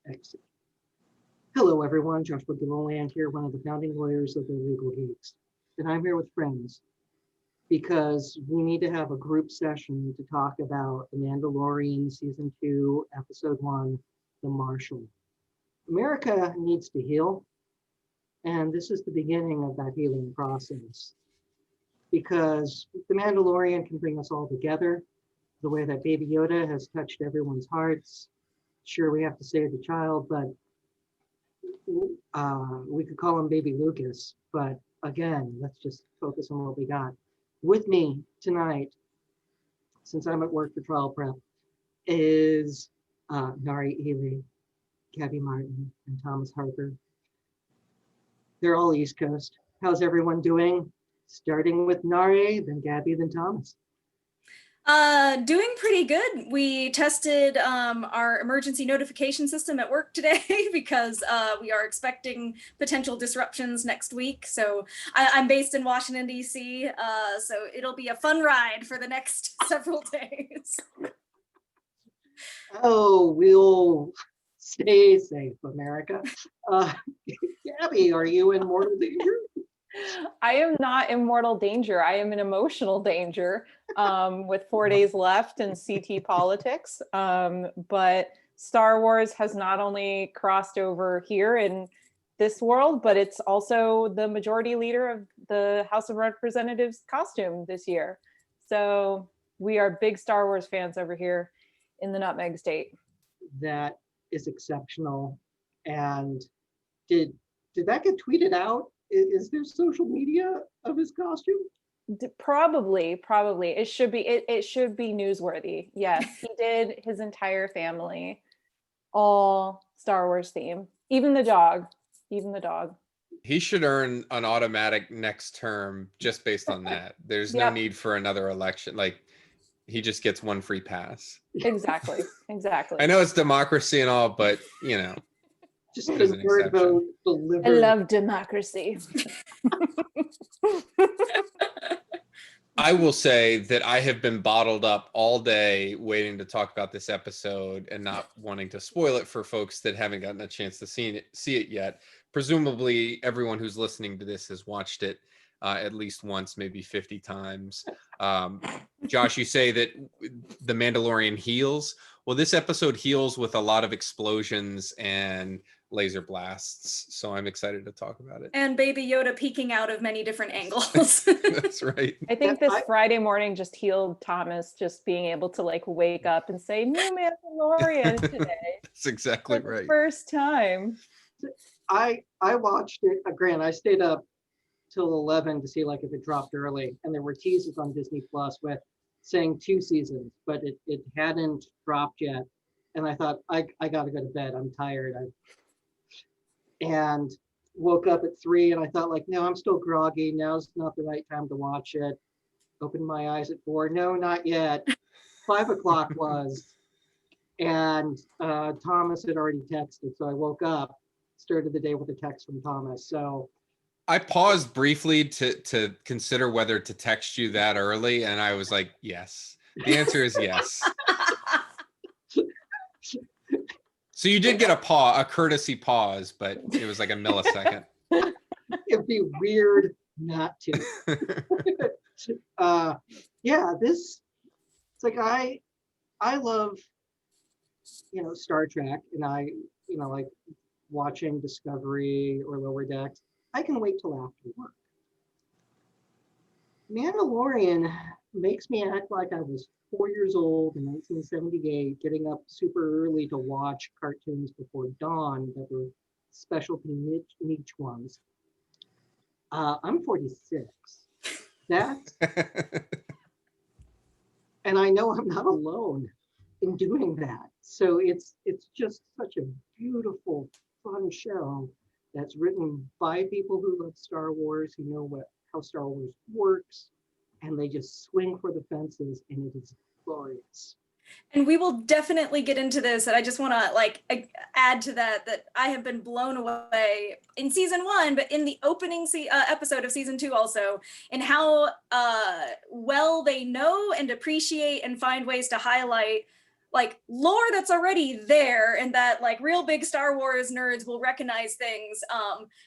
Exit. Hello, everyone. Joshua Gilliland here, one of the founding lawyers of the Legal Geeks. And I'm here with friends because we need to have a group session to talk about The Mandalorian Season 2, Episode 1, The Marshal. America needs to heal, and this is the beginning of that healing process. Because The Mandalorian can bring us all together, the way that Baby Yoda has touched everyone's hearts. Sure, we have to save the child, but we could call him Baby Lucas. But again, let's just focus on what we got. With me tonight, since I'm at work for trial prep, is Nari Ely, Gabby Martin, and Thomas Harper. They're all East Coast. How's everyone doing? Starting with Nari, then Gabby, then Thomas. Doing pretty good. We tested our emergency notification system at work today because we are expecting potential disruptions next week. So I'm based in Washington, D.C., so it'll be a fun ride for the next several days. Oh, we'll stay safe, America. Gabby, are you in mortal danger? I am not in mortal danger. I am in emotional danger with 4 days left in CT politics. But Star Wars has not only crossed over here in this world, but it's also the majority leader of the House of Representatives costume this year. So we are big Star Wars fans over here in the Nutmeg State. That is exceptional. And did that get tweeted out? Is there social media of his costume? Probably. It should be. It should be newsworthy. Yes, he did. His entire family, all Star Wars theme. Even the dog. He should earn an automatic next term just based on that. There's no need for another election. Like, he just gets one free pass. Exactly. I know it's democracy and all, but you know. Just a word vote delivered. I love democracy. I will say that I have been bottled up all day waiting to talk about this episode and not wanting to spoil it for folks that haven't gotten a chance to see it yet. Presumably, everyone who's listening to this has watched it at least once, maybe 50 times. Josh, you say that The Mandalorian heals. Well, this episode heals with a lot of explosions and laser blasts, so I'm excited to talk about it. And Baby Yoda peeking out of many different angles. That's right. I think this Friday morning just healed Thomas, just being able to like wake up and say new Mandalorian today. That's exactly for right. The first time. I watched it. Grant, I stayed up till 11 to see like if it dropped early, and there were teasers on Disney Plus with saying 2 seasons, but it hadn't dropped yet. And I thought I gotta go to bed. I'm tired. And woke up at 3 and I thought like, no, I'm still groggy. Now's not the right time to watch it. Opened my eyes at 4. No, not yet. 5 o'clock was. And Thomas had already texted. So I woke up, started the day with a text from Thomas. So I paused briefly to consider whether to text you that early. And I was like, yes. The answer is yes. So you did get a courtesy pause, but it was like a millisecond. It'd be weird not to. It's like I love, Star Trek, and I like watching Discovery or Lower Decks. I can wait till after work. Mandalorian makes me act like I was 4 years old in 1978, getting up super early to watch cartoons before dawn that were specialty niche ones. I'm 46. And I know I'm not alone in doing that. So it's just such a beautiful, fun show that's written by people who love Star Wars, who know how Star Wars works, and they just swing for the fences, and it is glorious. And we will definitely get into this. And I just want to add to that I have been blown away in season 1, but in the opening episode of season 2 also, in how well they know and appreciate and find ways to highlight like lore that's already there, and that like real big Star Wars nerds will recognize things.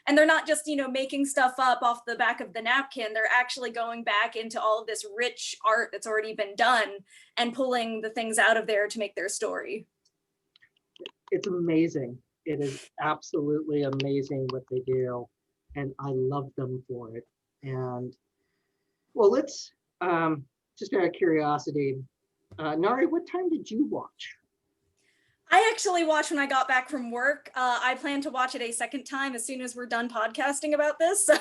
And they're not just, making stuff up off the back of the napkin. They're actually going back into all of this rich art that's already been done and pulling the things out of there to make their story. It's amazing. It is absolutely amazing what they do. And I love them for it. And well, let's just out of curiosity, Nari, what time did you watch? I actually watched when I got back from work. I plan to watch it a second time as soon as we're done podcasting about this. So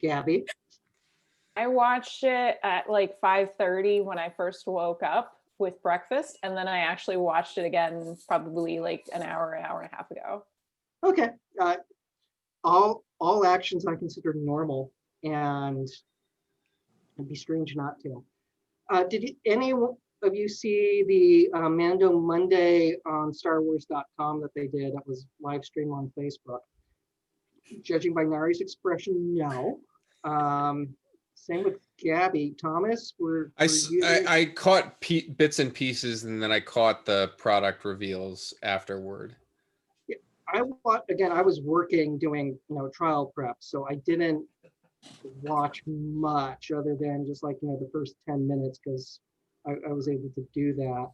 Gabby? I watched it at like 5:30 when I first woke up with breakfast, and then I actually watched it again probably like an hour and a half ago. Okay. All actions I consider normal, and it'd be strange not to. Did any of you see the Mando Monday on StarWars.com that they did? That was live stream on Facebook. Judging by Nari's expression, no. Same with Gabby. Thomas, I caught bits and pieces, and then I caught the product reveals afterward. I was working doing trial prep, so I didn't watch much other than just like the first 10 minutes because I was able to do that.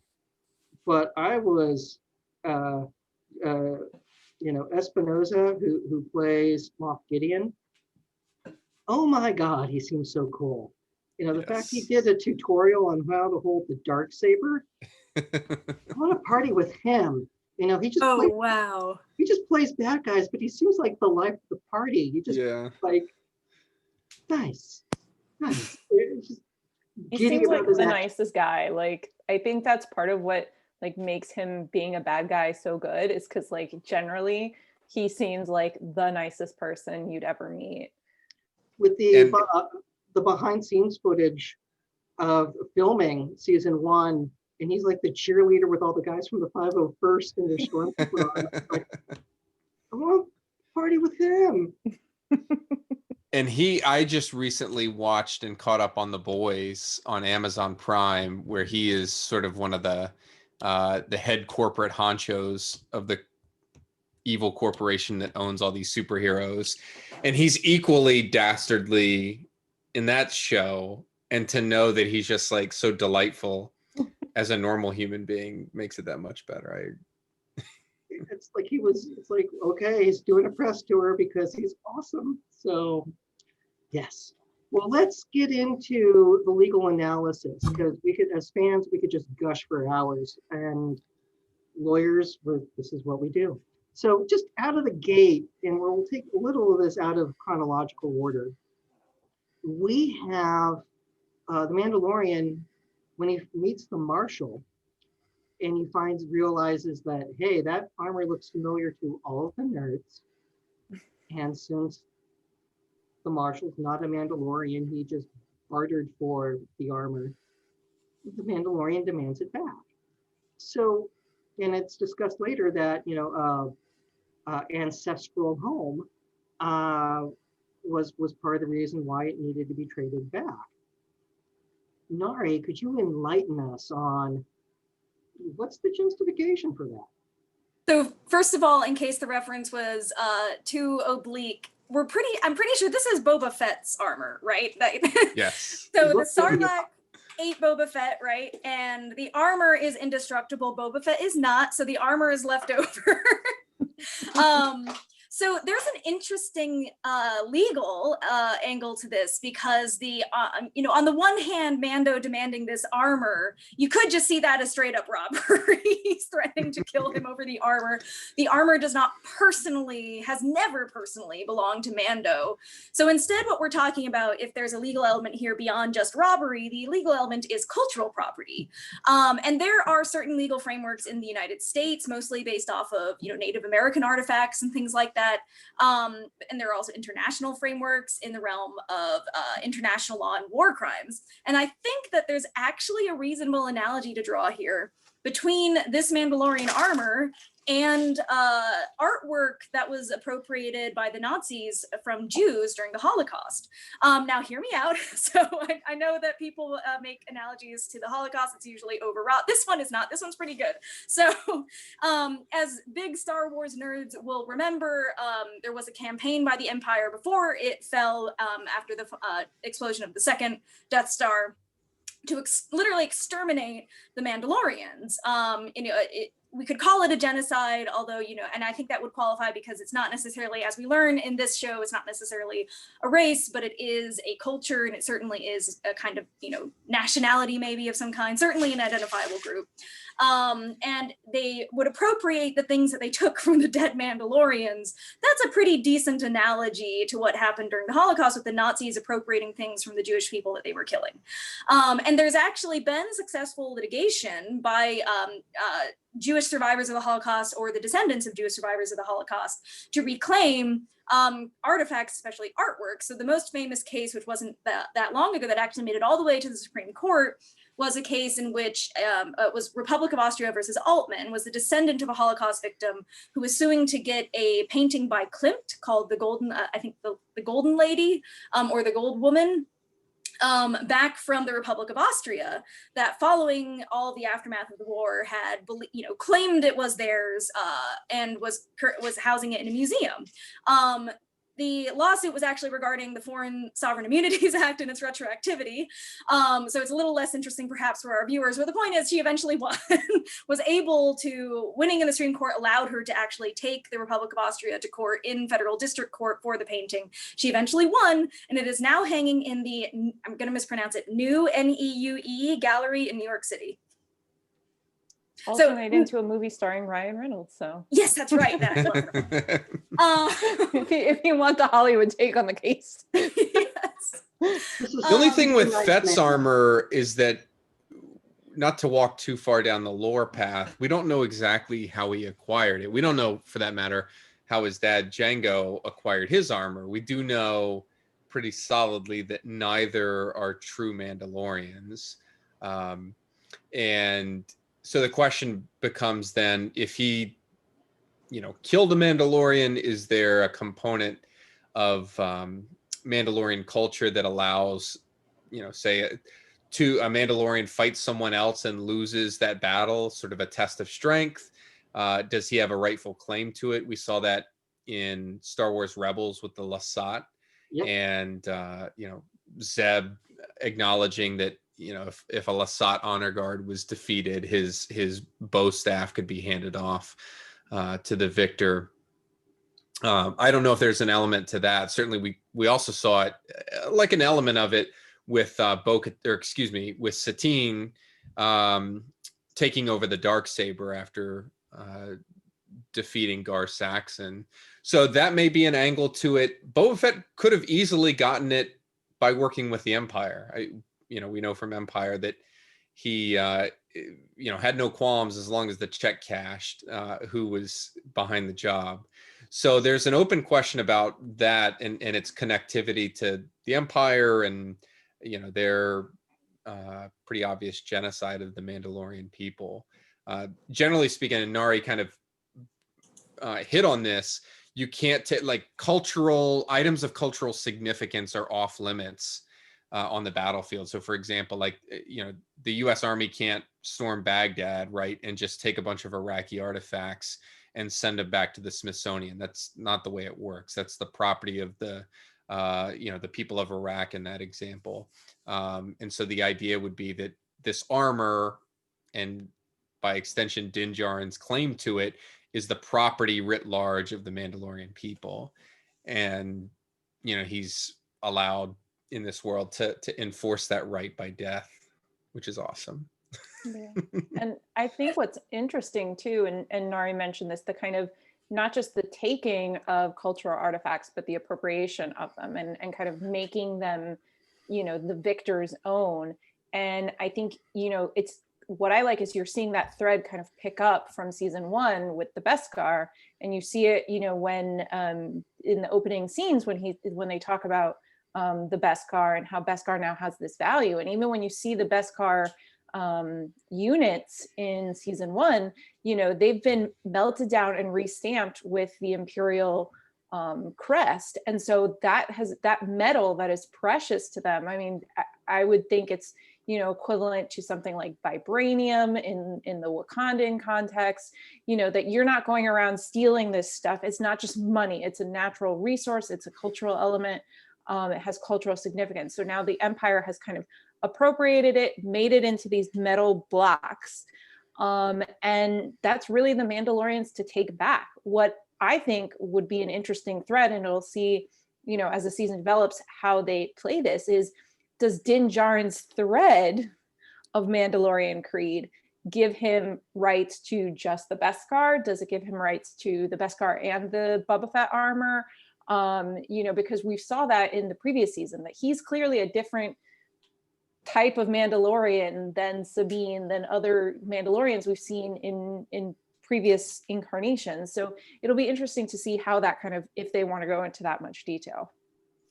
But I was Espinosa, who plays Moff Gideon. Oh my God, he seems so cool. The fact he did a tutorial on how to hold the darksaber. I want to party with him. He just wow. He just plays bad guys, but he seems like the life of the party. You just like nice. He seems like the nicest guy. Like I think that's part of what like makes him being a bad guy so good is because like generally he seems like the nicest person you'd ever meet. With the behind scenes footage of filming season 1, and he's like the cheerleader with all the guys from the 501st and their stormtrooper on. Like, I want to party with him. And I just recently watched and caught up on The Boys on Amazon Prime, where he is sort of one of the head corporate honchos of the evil corporation that owns all these superheroes. And he's equally dastardly in that show. And to know that he's just like so delightful as a normal human being makes it that much better. It's like, okay, he's doing a press tour because he's awesome. So yes. Well, let's get into the legal analysis because as fans, we could just gush for hours, and lawyers, this is what we do. So just out of the gate, and we'll take a little of this out of chronological order. We have the Mandalorian when he meets the Marshal, and he realizes that, hey, that armor looks familiar to all of the nerds. And since the Marshal's not a Mandalorian, he just bartered for the armor. The Mandalorian demands it back. So, and it's discussed later that, ancestral home was part of the reason why it needed to be traded back. Nari, could you enlighten us on what's the justification for that? So first of all, in case the reference was too oblique, I'm pretty sure this is Boba Fett's armor, right? Yes. So the Sarlacc ate Boba Fett, right? And the armor is indestructible. Boba Fett is not, so the armor is left over. So there's an interesting legal angle to this because on the one hand, Mando demanding this armor, you could just see that as straight up robbery. He's threatening to kill him over the armor. The armor has never personally belonged to Mando. So instead, what we're talking about, if there's a legal element here beyond just robbery, the legal element is cultural property. And there are certain legal frameworks in the United States, mostly based off of Native American artifacts and things like that. And there are also international frameworks in the realm of international law and war crimes. And I think that there's actually a reasonable analogy to draw here between this Mandalorian armor and artwork that was appropriated by the Nazis from Jews during the Holocaust. Now, hear me out. So I know that people make analogies to the Holocaust. It's usually overwrought. This one is not. This one's pretty good. So as big Star Wars nerds will remember, there was a campaign by the Empire before it fell after the explosion of the second Death Star to literally exterminate the Mandalorians. We could call it a genocide, although, and I think that would qualify because it's not necessarily, as we learn in this show, it's not necessarily a race, but it is a culture, and it certainly is a kind of, nationality maybe of some kind, certainly an identifiable group. And they would appropriate the things that they took from the dead Mandalorians. That's a pretty decent analogy to what happened during the Holocaust with the Nazis appropriating things from the Jewish people that they were killing. And there's actually been successful litigation by Jewish survivors of the Holocaust or the descendants of Jewish survivors of the Holocaust to reclaim artifacts, especially artwork. So the most famous case, which wasn't that long ago, that actually made it all the way to the Supreme Court, was a case in which it was Republic of Austria versus Altman, was the descendant of a Holocaust victim who was suing to get a painting by Klimt called the Golden, I think the Golden Lady or the Gold Woman, back from the Republic of Austria, that following all the aftermath of the war had, claimed it was theirs and was housing it in a museum. The lawsuit was actually regarding the Foreign Sovereign Immunities Act and its retroactivity. So it's a little less interesting perhaps for our viewers, but the point is she eventually won, was able to, winning in the Supreme Court allowed her to actually take the Republic of Austria to court in federal district court for the painting. She eventually won, and it is now hanging in the, I'm gonna mispronounce it, New N-E-U-E Gallery in New York City. Also made into a movie starring Ryan Reynolds, so. Yes, that's right. If you want the Hollywood take on the case. Yes. The only thing with Fett's armor is that, not to walk too far down the lore path, we don't know exactly how he acquired it. We don't know, for that matter, how his dad Django acquired his armor. We do know pretty solidly that neither are true Mandalorians. And so the question becomes then, if he, killed a Mandalorian, is there a component of Mandalorian culture that allows, say, a Mandalorian fights someone else and loses that battle, sort of a test of strength? Does he have a rightful claim to it? We saw that in Star Wars Rebels with the Lasat. Yep. And, Zeb acknowledging that, if a Lasat honor guard was defeated, his bow staff could be handed off to the victor. I don't know if there's an element to that. Certainly, we also saw it, like an element of it, with with Satine taking over the Darksaber after defeating Gar Saxon. So that may be an angle to it. Boba Fett could have easily gotten it by working with the Empire. We know from Empire that he, had no qualms as long as the check cashed, who was behind the job. So there's an open question about that and its connectivity to the Empire and, their pretty obvious genocide of the Mandalorian people. Generally speaking, and Nari kind of hit on this, you can't take, cultural items of cultural significance are off limits on the battlefield. So for example, the US Army can't storm Baghdad, right, and just take a bunch of Iraqi artifacts and send them back to the Smithsonian. That's not the way it works. That's the property of the people of Iraq in that example. And so the idea would be that this armor, and by extension Din Djarin's claim to it, is the property writ large of the Mandalorian people. And, he's allowed in this world to enforce that right by death, which is awesome. Yeah. And I think what's interesting too, and Nari mentioned this, the kind of not just the taking of cultural artifacts, but the appropriation of them and kind of making them, the victor's own. And I think, it's what I like is you're seeing that thread kind of pick up from season 1 with the Beskar, and you see it, when in the opening scenes when they talk about the Beskar and how Beskar now has this value. And even when you see the Beskar units in season 1, you know, they've been melted down and restamped with the Imperial crest. And so that metal that is precious to them. I mean, I would think it's, you know, equivalent to something like vibranium in the Wakandan context, you know, that you're not going around stealing this stuff. It's not just money, it's a natural resource, it's a cultural element. It has cultural significance. So now the Empire has kind of appropriated it, made it into these metal blocks. And that's really the Mandalorians to take back. What I think would be an interesting thread, and we'll see, you know, as the season develops, how they play this is, does Din Djarin's thread of Mandalorian creed give him rights to just the Beskar? Does it give him rights to the Beskar and the Boba Fett armor? You know, because we saw that in the previous season, that he's clearly a different type of Mandalorian than Sabine, than other Mandalorians we've seen in previous incarnations. So it'll be interesting to see how that kind of, if they want to go into that much detail.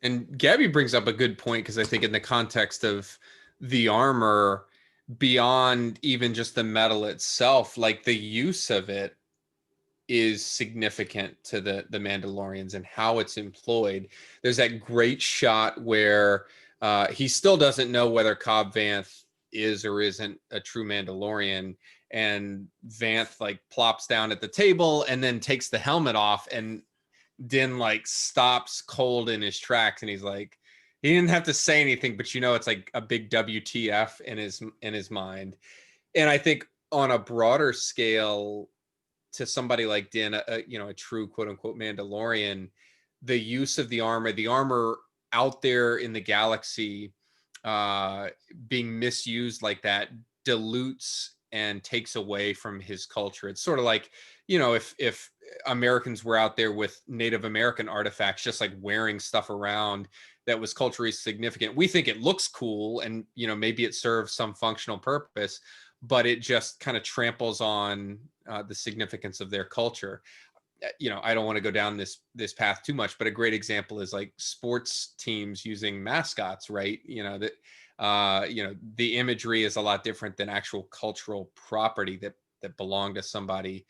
And Gabby brings up a good point, because I think in the context of the armor, beyond even just the metal itself, like the use of it is significant to the Mandalorians and how it's employed. There's that great shot where he still doesn't know whether Cobb Vanth is or isn't a true Mandalorian, and Vanth like plops down at the table and then takes the helmet off, and Din like stops cold in his tracks, and he's like, he didn't have to say anything, but you know, it's like a big WTF in his mind. And I think on a broader scale, to somebody like Din, you know, a true quote unquote Mandalorian, the use of the armor out there in the galaxy being misused like that dilutes and takes away from his culture. It's sort of like, you know, if Americans were out there with Native American artifacts, just like wearing stuff around that was culturally significant, we think it looks cool, and, you know, maybe it serves some functional purpose, but it just kind of tramples on the significance of their culture. You know, I don't want to go down this path too much, but a great example is like sports teams using mascots, right? You know, that you know, the imagery is a lot different than actual cultural property that belong to somebody.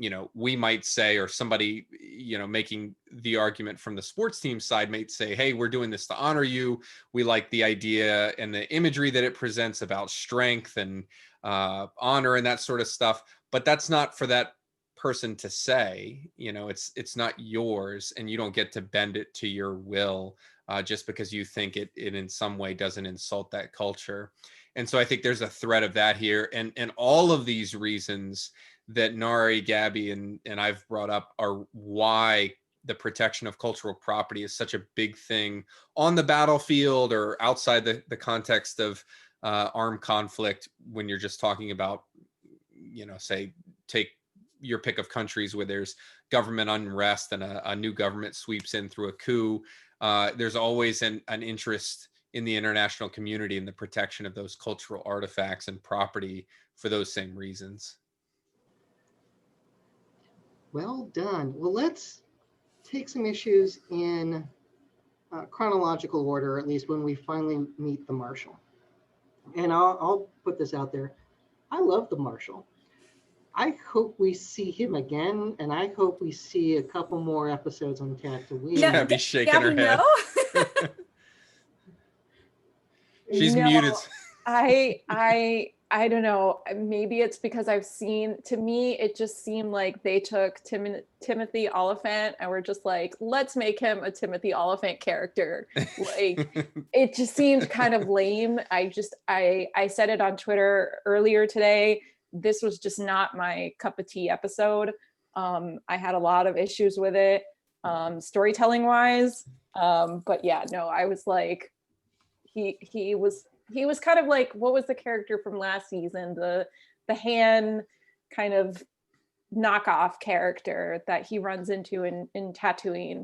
You know, we might say, or somebody, you know, making the argument from the sports team side might say, hey, we're doing this to honor you. We like the idea and the imagery that it presents about strength and honor and that sort of stuff. But that's not for that person to say. You know, it's not yours, and you don't get to bend it to your will just because you think it in some way doesn't insult that culture. And so I think there's a thread of that here, and all of these reasons that Nari, Gabby, and I've brought up are why the protection of cultural property is such a big thing on the battlefield or outside the context of armed conflict, when you're just talking about, you know, say, take your pick of countries where there's government unrest and a new government sweeps in through a coup. There's always an interest in the international community in the protection of those cultural artifacts and property for those same reasons. Well done. Well, let's take some issues in chronological order, at least when we finally meet the Marshal. And I'll put this out there. I love the Marshal. I hope we see him again, and I hope we see a couple more episodes on Tatooine. Gabby's shaking her head. No. She's No, muted. I don't know. Maybe it's because I've seen, to me, it just seemed like they took Timothy Oliphant and were just like, let's make him a Timothy Oliphant character. Like, it just seemed kind of lame. I said it on Twitter earlier today. This was just not my cup of tea episode. I had a lot of issues with it, storytelling wise. But yeah, no, I was like, he was kind of like, what was the character from last season? The Han kind of knockoff character that he runs into in Tatooine.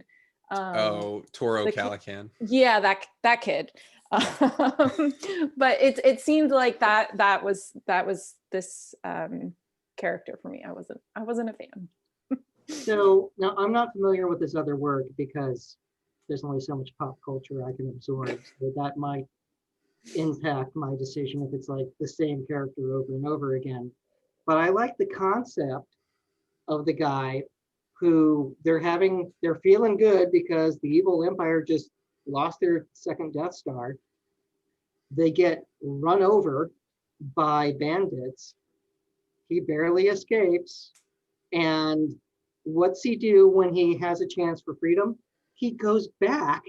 Toro Calican. Yeah, that kid. But it seemed like that was this character for me. I wasn't a fan. So now I'm not familiar with this other work because there's only so much pop culture I can absorb. So that might impact my decision if it's like the same character over and over again. But I like the concept of the guy who they're feeling good because the evil empire just lost their second Death Star. They get run over by bandits. He barely escapes. And what's he do when he has a chance for freedom? He goes back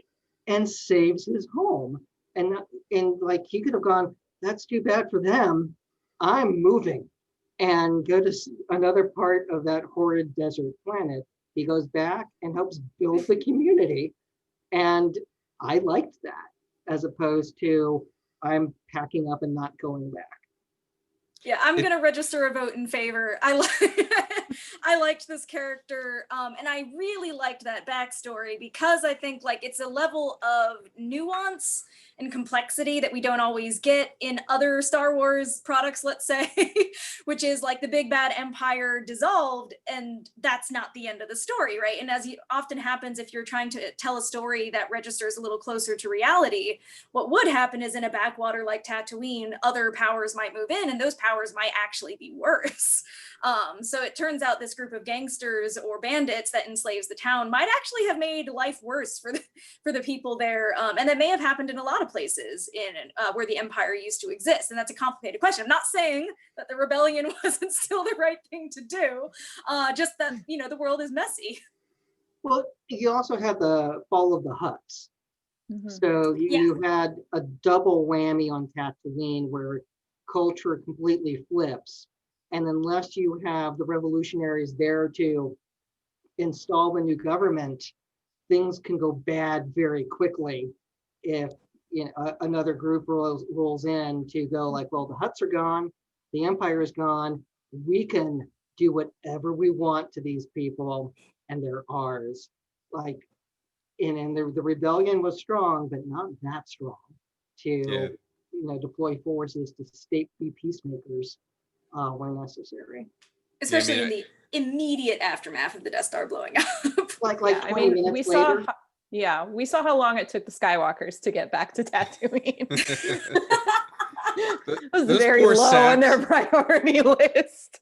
and saves his home. And like he could have gone, that's too bad for them. I'm moving and go to another part of that horrid desert planet. He goes back and helps build the community. And I liked that as opposed to I'm packing up and not going back. Yeah, I'm gonna register a vote in favor. I liked this character, and I really liked that backstory because I think like it's a level of nuance and complexity that we don't always get in other Star Wars products, let's say, which is like the big bad empire dissolved, and that's not the end of the story, right? And as often happens, if you're trying to tell a story that registers a little closer to reality, what would happen is in a backwater like Tatooine, other powers might move in, and those powers might actually be worse. So it turns out this group of gangsters or bandits that enslaves the town might actually have made life worse for the people there, and that may have happened in a lot of places in where the empire used to exist. And that's a complicated question. I'm not saying that the rebellion wasn't still the right thing to do, just that the world is messy. Well, you also had the fall of the Hutts. Mhm. So you had a double whammy on Tatooine where culture completely flips. And unless you have the revolutionaries there to install a new government, things can go bad very quickly if another group rolls in to go like, well, the Hutts are gone, the empire is gone, we can do whatever we want to these people and they're ours. Like, and the rebellion was strong, but not that strong to deploy forces to be peacemakers when necessary. Especially in the immediate aftermath of the Death Star blowing up. Like 20 minutes later. We saw how long it took the Skywalkers to get back to Tatooine. It was very low on their priority list.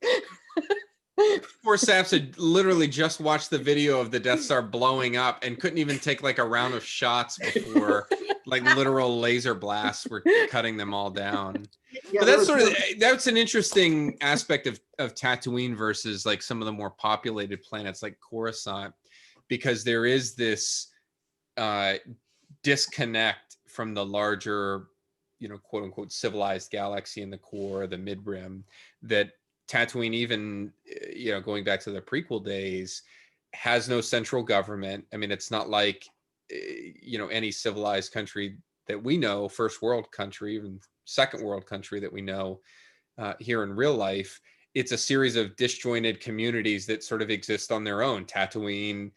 Poor Saps had literally just watched the video of the Death Star blowing up and couldn't even take like a round of shots before like literal laser blasts were cutting them all down. Yeah, but that's an interesting aspect of Tatooine versus like some of the more populated planets like Coruscant, because there is this disconnect from the larger, quote unquote civilized galaxy in the core, the mid-rim, that Tatooine, even going back to the prequel days, has no central government. I mean, it's not like any civilized country that we know, first world country, even second world country that we know here in real life. It's a series of disjointed communities that sort of exist on their own. Tatooine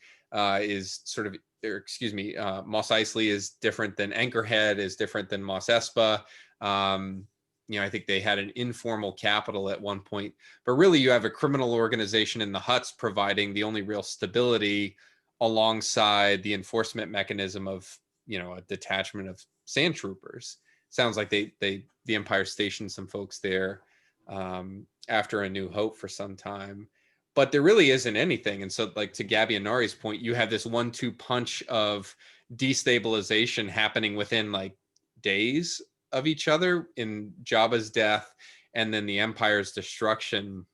is sort of, Mos Eisley is different than Anchorhead, is different than Mos Espa. I think they had an informal capital at one point, but really you have a criminal organization in the Hutts providing the only real stability alongside the enforcement mechanism of, a detachment of sand troopers. Sounds like the Empire stationed some folks there after A New Hope for some time, but there really isn't anything. And so like to Gabby and Nari's point, you have this 1-2 punch of destabilization happening within like days of each other in Jabba's death and then the Empire's destruction.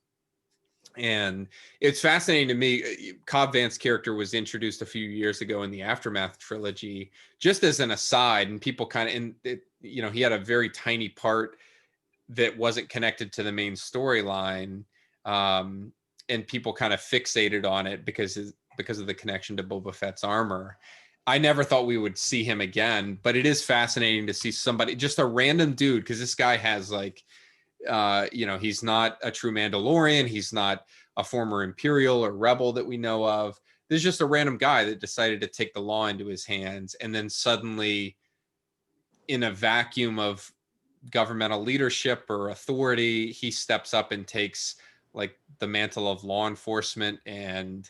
And it's fascinating to me. Cobb Vanth's character was introduced a few years ago in the Aftermath trilogy, just as an aside, and people kind of, he had a very tiny part that wasn't connected to the main storyline, and people kind of fixated on it because of the connection to Boba Fett's armor. I never thought we would see him again, but it is fascinating to see somebody, just a random dude, because this guy has like, he's not a true Mandalorian. He's not a former Imperial or rebel that we know of. There's just a random guy that decided to take the law into his hands. And then suddenly, in a vacuum of governmental leadership or authority, he steps up and takes like the mantle of law enforcement and,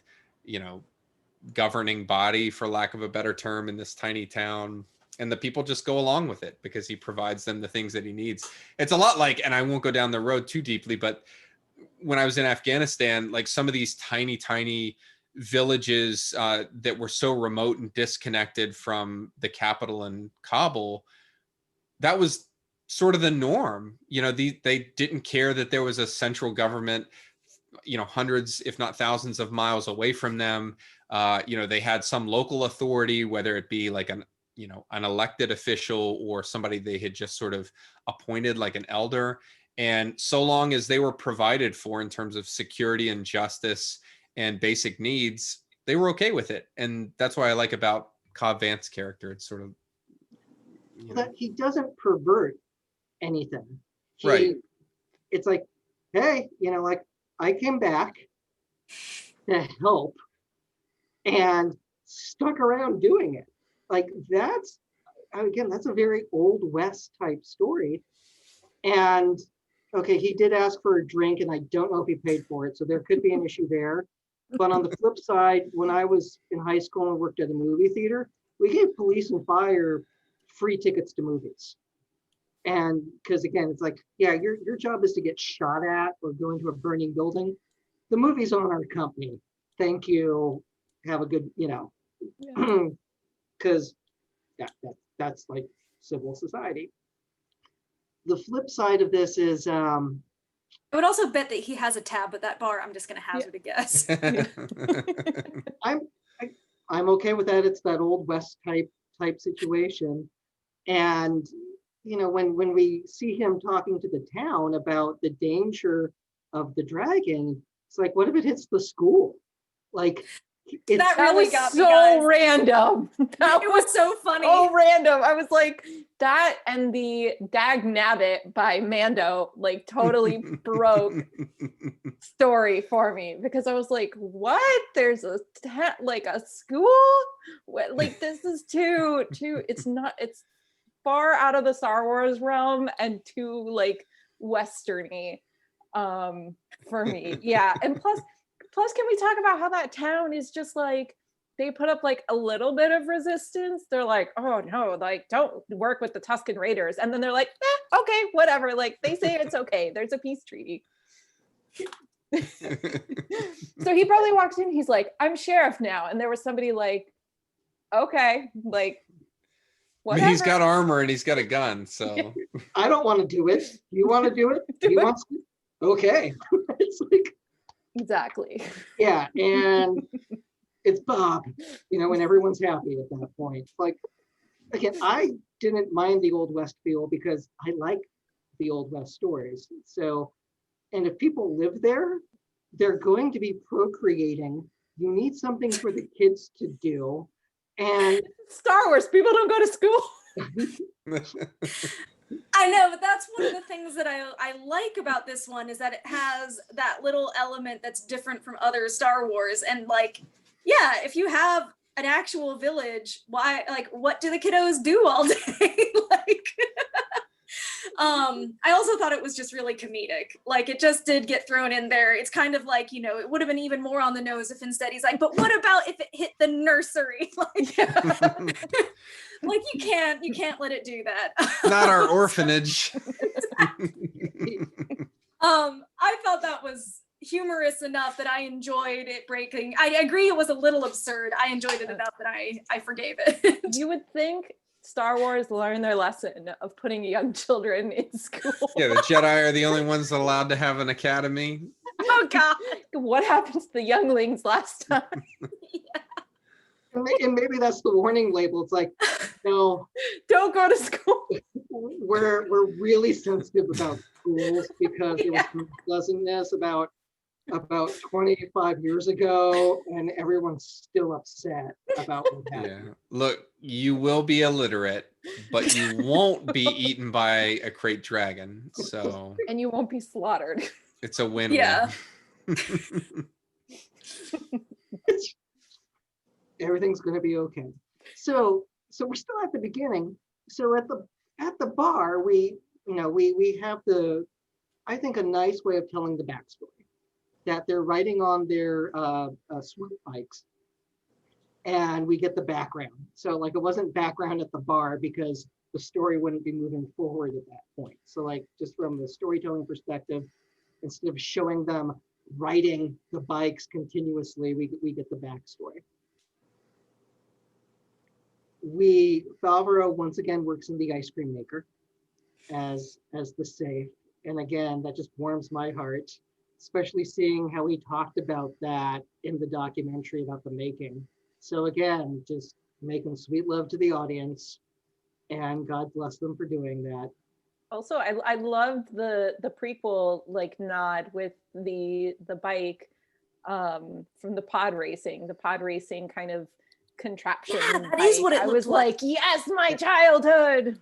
governing body, for lack of a better term, in this tiny town. and the people just go along with it because he provides them the things that he needs. It's a lot like, and I won't go down the road too deeply, but when I was in Afghanistan, like some of these tiny villages that were so remote and disconnected from the capital in Kabul, that was sort of the norm. They didn't care that there was a central government, hundreds, if not thousands of miles away from them. They had some local authority, whether it be like an elected official or somebody they had just sort of appointed like an elder. And so long as they were provided for in terms of security and justice and basic needs, they were okay with it. And that's why I like about Cobb Vance's character. It's sort of, That he doesn't pervert anything. Right. It's like, hey, like I came back to help and stuck around doing it. Like that's a very Old West type story. And okay, he did ask for a drink and I don't know if he paid for it. So there could be an issue there. But on the flip side, when I was in high school and worked at a movie theater, we gave police and fire free tickets to movies. And because again, it's like, yeah, your job is to get shot at or go into a burning building. The movie's on our company. Thank you. Have a good, because that's like civil society. The flip side of this is I would also bet that he has a tab at that bar. I'm just going to hazard a guess. I'm okay with that. It's that Old West type situation. And when we see him talking to the town about the danger of the dragon, it's like, what if it hits the school? Like That That really was got me, so guys. random. That It was so funny. so random. I was like, that and the Dag Nabbit by Mando like totally broke story for me, because I was like, what? There's a school? What, like this is too it's far out of the Star Wars realm and too like westerny for me. Yeah. And plus can we talk about how that town is just like, they put up like a little bit of resistance. They're like, oh no, like don't work with the Tusken Raiders. And then they're like, okay, whatever. Like they say it's okay. There's a peace treaty. So he probably walked in, he's like, I'm sheriff now. And there was somebody like, okay, like, I mean, he's got armor and he's got a gun, so. I don't want to do it. You want to do it? He wants to? Okay. It's like, exactly. yeah, and it's Bob, when everyone's happy at that point. Like, again, I didn't mind the Old West feel because I like the Old West stories. So, and if people live there, they're going to be procreating. You need something for the kids to do. And Star Wars, people don't go to school. I know, but that's one of the things that I like about this one, is that it has that little element that's different from other Star Wars. And like, yeah, if you have an actual village, why, like, what do the kiddos do all day? Like, I also thought it was just really comedic. Like, it just did get thrown in there. It's kind of like, it would have been even more on the nose if instead he's like, but what about if it hit the nursery? Like, like you can't let it do that. Not our orphanage. I thought that was humorous enough that I enjoyed it breaking. I agree it was a little absurd. I enjoyed it enough that I forgave it. You would think Star Wars learned their lesson of putting young children in school. Yeah, the Jedi are the only ones allowed to have an academy. Oh God. What happens to the younglings last time? Yeah. And maybe that's the warning label. It's like, no, Don't go to school. we're really sensitive about schools because there was some pleasantness about 25 years ago, and everyone's still upset about what happened. Yeah. Look, you will be illiterate, but you won't be eaten by a crate dragon. So And you won't be slaughtered. it's a win-win. Yeah. Everything's going to be okay. So we're still at the beginning. So at the bar, we have I think a nice way of telling the backstory, that they're riding on their swoop bikes, and we get the background. So like it wasn't background at the bar because the story wouldn't be moving forward at that point. So like just from the storytelling perspective, instead of showing them riding the bikes continuously, we get the backstory. Favreau once again works in the ice cream maker as the safe. And again, that just warms my heart, especially seeing how he talked about that in the documentary about the making. So again, just making sweet love to the audience, and God bless them for doing that. Also, I loved the prequel like nod with the bike from the pod racing kind of contraption. Yeah, that bike. is what it I looked was like. like, yes, my childhood.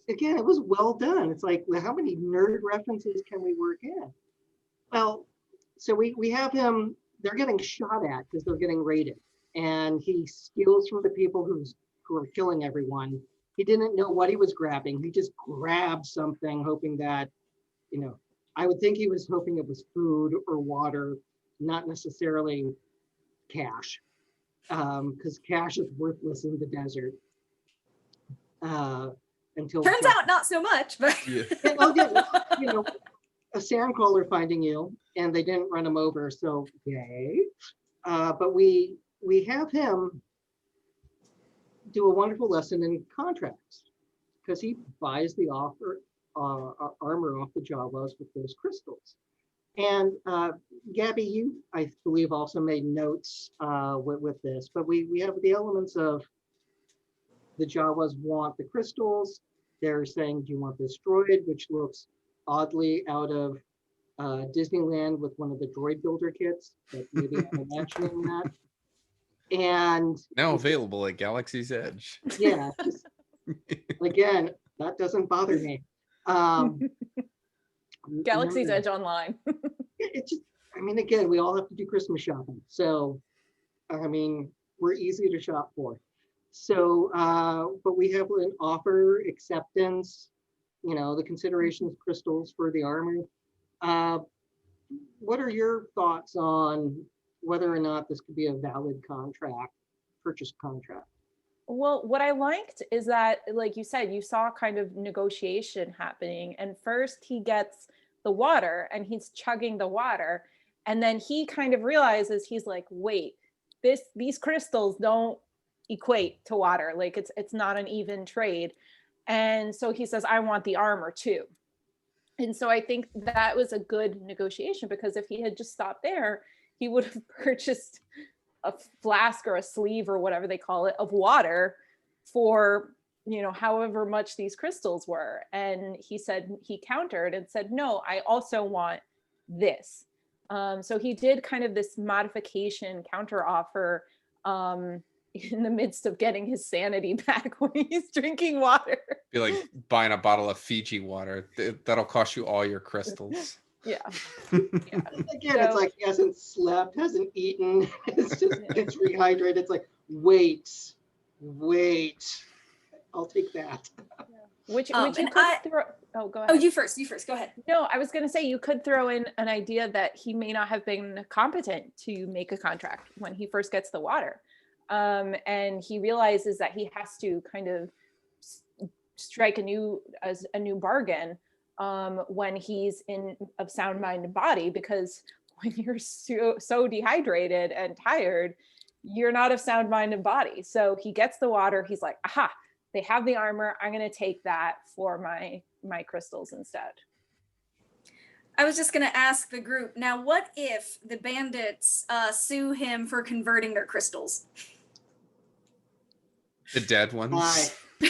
Again, it was well done. It's like, well, how many nerd references can we work in? Well, so we have him, they're getting shot at because they're getting raided. And he steals from the people who are killing everyone. He didn't know what he was grabbing. He just grabbed something hoping that, I would think he was hoping it was food or water, not necessarily cash, because cash is worthless in the desert. Until Turns out not so much, but Yeah. a sandcrawler finding you, and they didn't run him over, so yay. But we have him do a wonderful lesson in contracts because he buys the armor off the Jawas with those crystals. And Gabby, you, I believe, also made notes with this, but we have the elements of the Jawas want the crystals. They're saying, do you want this droid, which looks oddly out of Disneyland with one of the droid builder kits, but maybe I'm imagining that. And Now available at Galaxy's Edge. yeah, just, again, that doesn't bother me. Galaxy's Edge Online. It's just, again, we all have to do Christmas shopping. So, we're easy to shop for. So, but we have an offer, acceptance, the considerations, crystals for the armor. What are your thoughts on whether or not this could be a valid purchase contract? Well, what I liked is that, like you said, you saw kind of negotiation happening. And first he gets the water and he's chugging the water. And then he kind of realizes, he's like, wait, these crystals don't equate to water. Like it's not an even trade. And so he says, I want the armor too. And so I think that was a good negotiation, because if he had just stopped there, he would have purchased a flask or a sleeve or whatever they call it of water for, however much these crystals were. And he countered and said, no, I also want this. So he did kind of this modification counter offer in the midst of getting his sanity back when he's drinking water. Be like buying a bottle of Fiji water. That'll cost you all your crystals. Yeah. Again, it's like he hasn't slept, hasn't eaten. It's just, it's rehydrated. It's like, wait, I'll take that. Which you could throw. Oh, go ahead. Oh, you first. Go ahead. No, I was going to say you could throw in an idea that he may not have been competent to make a contract when he first gets the water. And he realizes that he has to kind of strike a new bargain when he's of sound mind and body, because when you're so dehydrated and tired, you're not of sound mind and body. So he gets the water. He's like, aha, they have the armor. I'm going to take that for my crystals instead. I was just going to ask the group, now what if the bandits sue him for converting their crystals? The dead ones. They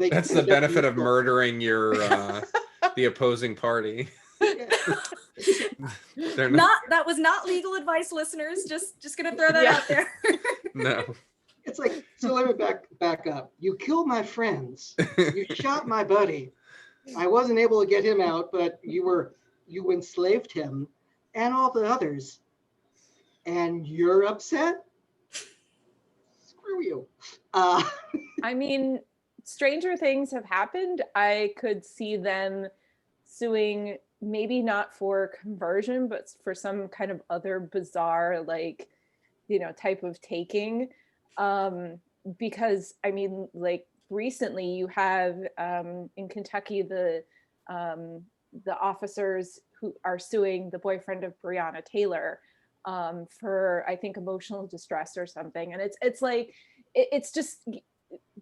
That's the benefit of murdering your the opposing party. That was not legal advice, listeners. Just gonna throw that out there. No. It's like, so let me back up. You killed my friends. You shot my buddy. I wasn't able to get him out, but you enslaved him and all the others. And you're upset? Screw you. I mean, stranger things have happened. I could see them suing, maybe not for conversion, but for some kind of other bizarre, like, type of taking. Because I mean, like, recently you have in Kentucky the officers who are suing the boyfriend of Breonna Taylor for, I think, emotional distress or something. And it's like, it's just,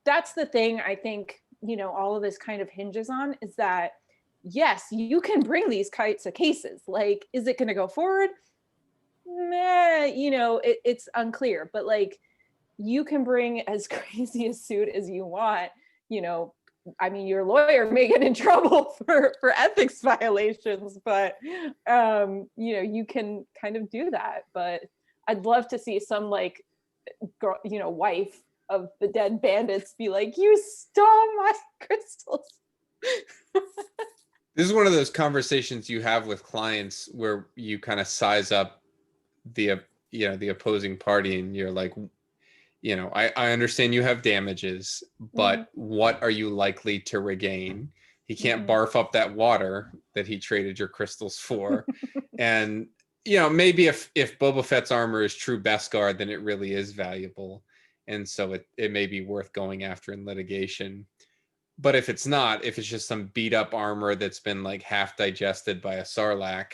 that's the thing I think, all of this kind of hinges on, is that, yes, you can bring these kinds of cases. Like, is it going to go forward? Meh, it's unclear, but like, you can bring as crazy a suit as you want. I mean, your lawyer may get in trouble for ethics violations, but you can kind of do that. But I'd love to see some, like, girl, wife of the dead bandits be like, you stole my crystals. This is one of those conversations you have with clients where you kind of size up the opposing party, and you're like, I understand you have damages, but what are you likely to regain? He can't barf up that water that he traded your crystals for. And, maybe if Boba Fett's armor is true Beskar, then it really is valuable. And so it may be worth going after in litigation. But if it's not, if it's just some beat up armor that's been like half digested by a Sarlacc,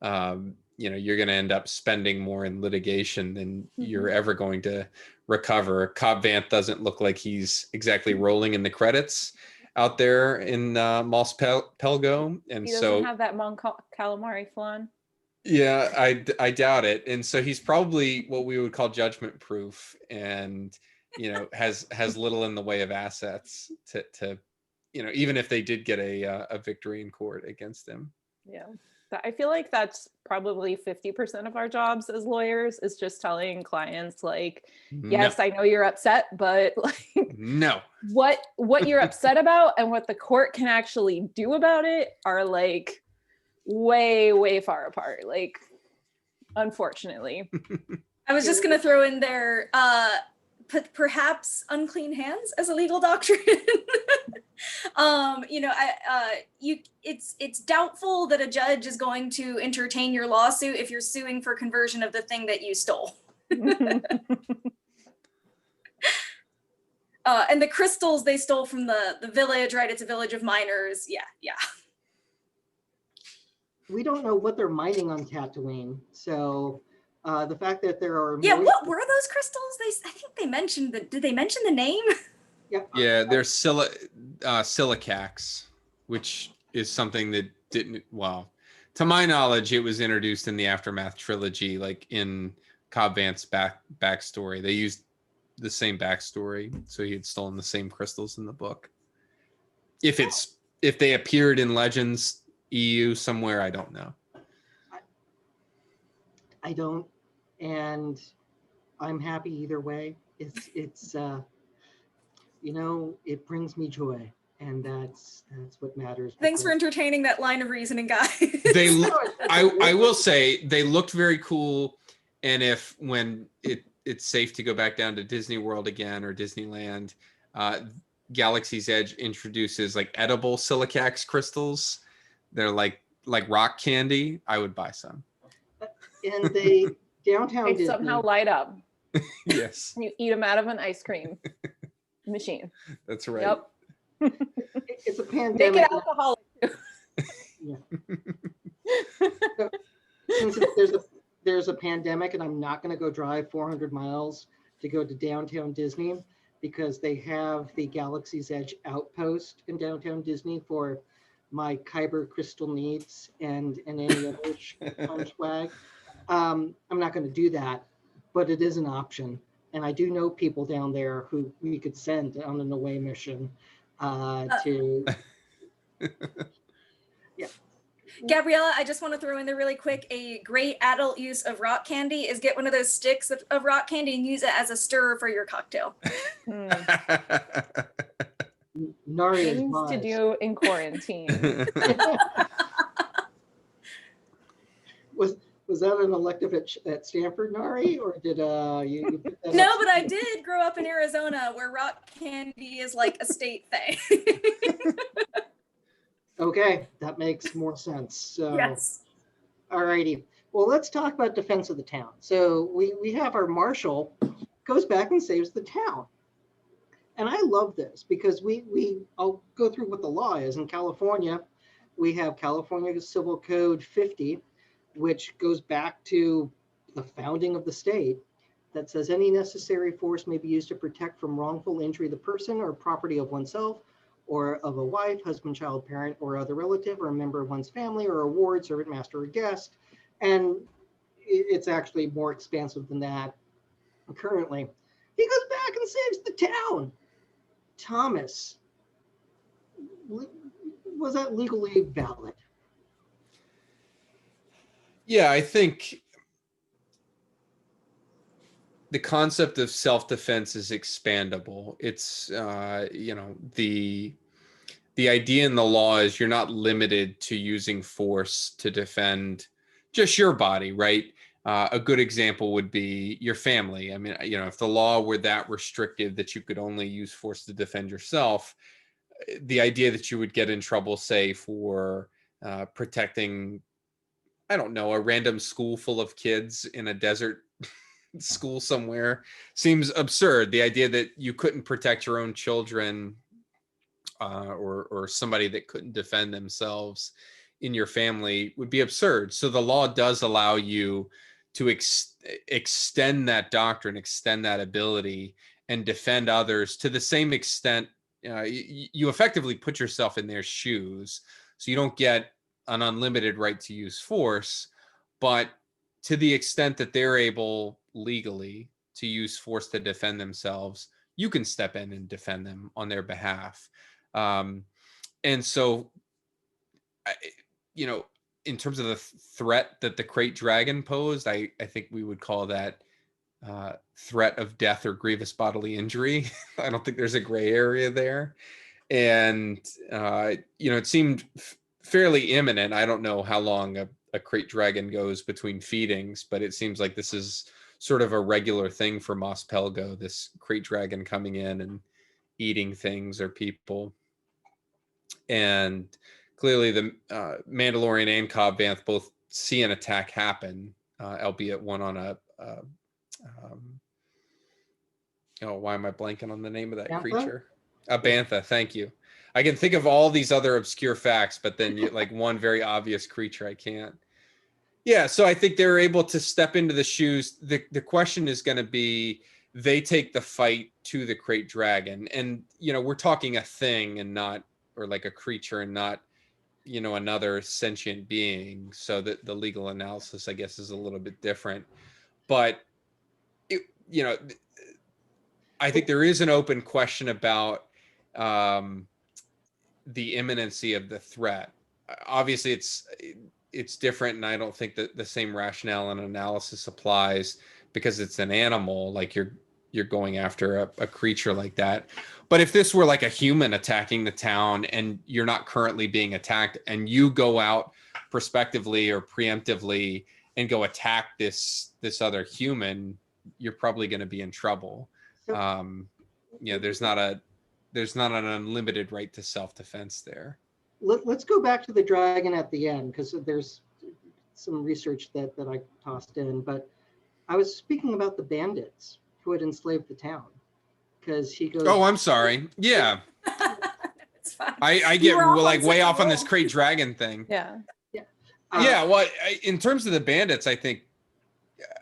you're going to end up spending more in litigation than you're ever going to recover. Cobb Vanth doesn't look like he's exactly rolling in the credits out there in Mos Pelgo, and he doesn't have that Mon Calamari flan. Yeah, I doubt it. And so he's probably what we would call judgment proof, and has little in the way of assets to even if they did get a victory in court against him. Yeah. I feel like that's probably 50% of our jobs as lawyers, is just telling clients, like, yes, I know you're upset, but like, no, what you're upset about and what the court can actually do about it are like way, way far apart. Like, unfortunately. I was just going to throw in there, perhaps unclean hands as a legal doctrine. It's doubtful that a judge is going to entertain your lawsuit if you're suing for conversion of the thing that you stole. And the crystals they stole from the village, right? It's a village of miners. Yeah. We don't know what they're mining on Tatooine, so the fact that there are what were those crystals? I think they mentioned did they mention the name? Yeah, they're silicax, which is something that didn't, well, to my knowledge, it was introduced in the Aftermath trilogy, like in Cobb Vanth's backstory. They used the same backstory, so he had stolen the same crystals in the book. If they appeared in Legends EU somewhere, I don't know. I don't, and I'm happy either way. It's it brings me joy, and that's what matters. Thanks for entertaining that line of reasoning, guys. I will say they looked very cool, and when it's safe to go back down to Disney World again or Disneyland, Galaxy's Edge introduces like edible silicax crystals. They're like rock candy. I would buy some. And they downtown They Disney somehow light up. Yes. You eat them out of an ice cream machine. That's right. Yep. It's a pandemic. Make it alcoholic. Yeah. So, since there's a pandemic, and I'm not going to go drive 400 miles to go to downtown Disney, because they have the Galaxy's Edge outpost in downtown Disney for my Kyber crystal needs and any other fun swag. I'm not going to do that, but it is an option. And I do know people down there who we could send on an away mission to. Yeah. Gabriella, I just want to throw in there really quick, a great adult use of rock candy is get one of those sticks of rock candy and use it as a stirrer for your cocktail. Nari is Things to do in quarantine. Was that an elective at Stanford, Nari, or did you put that No, up? but I did grow up in Arizona where rock candy is like a state thing. Okay, that makes more sense. So, Yes. all righty. Well, let's talk about defense of the town. So we have our marshal goes back and saves the town. And I love this because I'll go through what the law is. In California, we have California Civil Code 50, which goes back to the founding of the state, that says any necessary force may be used to protect from wrongful injury the person or property of oneself or of a wife, husband, child, parent, or other relative, or a member of one's family, or a ward, servant, master, or guest. And it's actually more expansive than that currently. He goes back and saves the town. Thomas, was that legally valid? Yeah, I think the concept of self-defense is expandable. It's the idea in the law is you're not limited to using force to defend just your body, right? A good example would be your family. I mean, if the law were that restrictive that you could only use force to defend yourself, the idea that you would get in trouble, say, for protecting, I don't know, a random school full of kids in a desert school somewhere seems absurd. The idea that you couldn't protect your own children or somebody that couldn't defend themselves in your family would be absurd. So the law does allow you to extend that doctrine, extend that ability, and defend others to the same extent. You effectively put yourself in their shoes, so you don't get an unlimited right to use force, but to the extent that they're able legally to use force to defend themselves, you can step in and defend them on their behalf. Um, and so, I, you know, in terms of the threat that the Krayt Dragon posed, I think we would call that threat of death or grievous bodily injury. I don't think there's a gray area there. And, it seemed fairly imminent. I don't know how long a Krayt Dragon goes between feedings, but it seems like this is sort of a regular thing for Mos Pelgo, this Krayt Dragon coming in and eating things or people. And clearly the Mandalorian and Cobb Vanth both see an attack happen, albeit one on why am I blanking on the name of that Bantha? creature? A bantha, thank you. I can think of all these other obscure facts, but then like one very obvious creature, I can't. Yeah, so I think they're able to step into the shoes. The question is going to be, they take the fight to the Krayt Dragon, and we're talking a thing and not, or like a creature and not, another sentient being. So that the legal analysis, I guess, is a little bit different. But it, I think there is an open question about the imminency of the threat. Obviously, it's different, and I don't think that the same rationale and analysis applies because it's an animal. Like you're going after a creature like that. But if this were like a human attacking the town and you're not currently being attacked, and you go out prospectively or preemptively and go attack this other human, you're probably going to be in trouble. So, There's not an unlimited right to self-defense there. let's go back to the dragon at the end, because there's some research that I tossed in. But I was speaking about the bandits who had enslaved the town, because he goes, Oh, I'm sorry. Yeah. It's fine. I You get were off on like way such a off on this roll. Krayt Dragon thing. Yeah. Yeah, well, in terms of the bandits, I think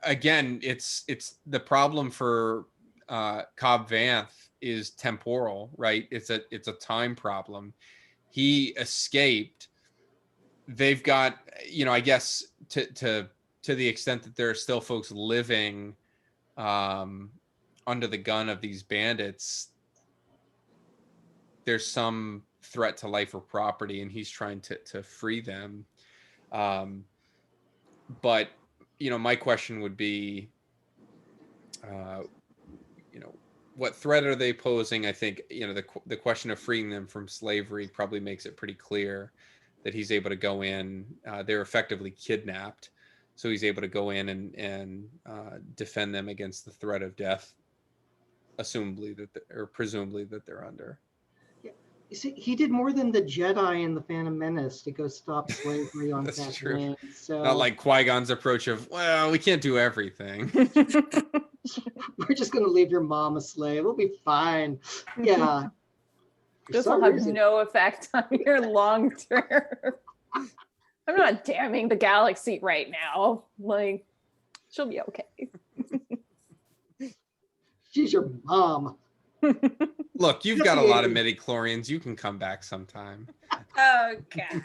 again, it's the problem for Cobb Vanth is temporal, right? It's a time problem. He escaped. They've got, I guess to the extent that there are still folks living under the gun of these bandits, there's some threat to life or property, and he's trying to free them. But my question would be, what threat are they posing? I think the question of freeing them from slavery probably makes it pretty clear that he's able to go in. They're effectively kidnapped, so he's able to go in and defend them against the threat of death, presumably that they're under. You see, he did more than the Jedi in the Phantom Menace to go stop slavery on That's true. Tatooine. So Not like Qui-Gon's approach of, well, we can't do everything. we're just going to leave your mom a slave. We'll be fine. Yeah. For This will some have reason- no effect on your long term. I'm not damning the galaxy right now. Like, she'll be okay. She's your mom. Look, you've got a lot of midi-chlorians. You can come back sometime. Oh God.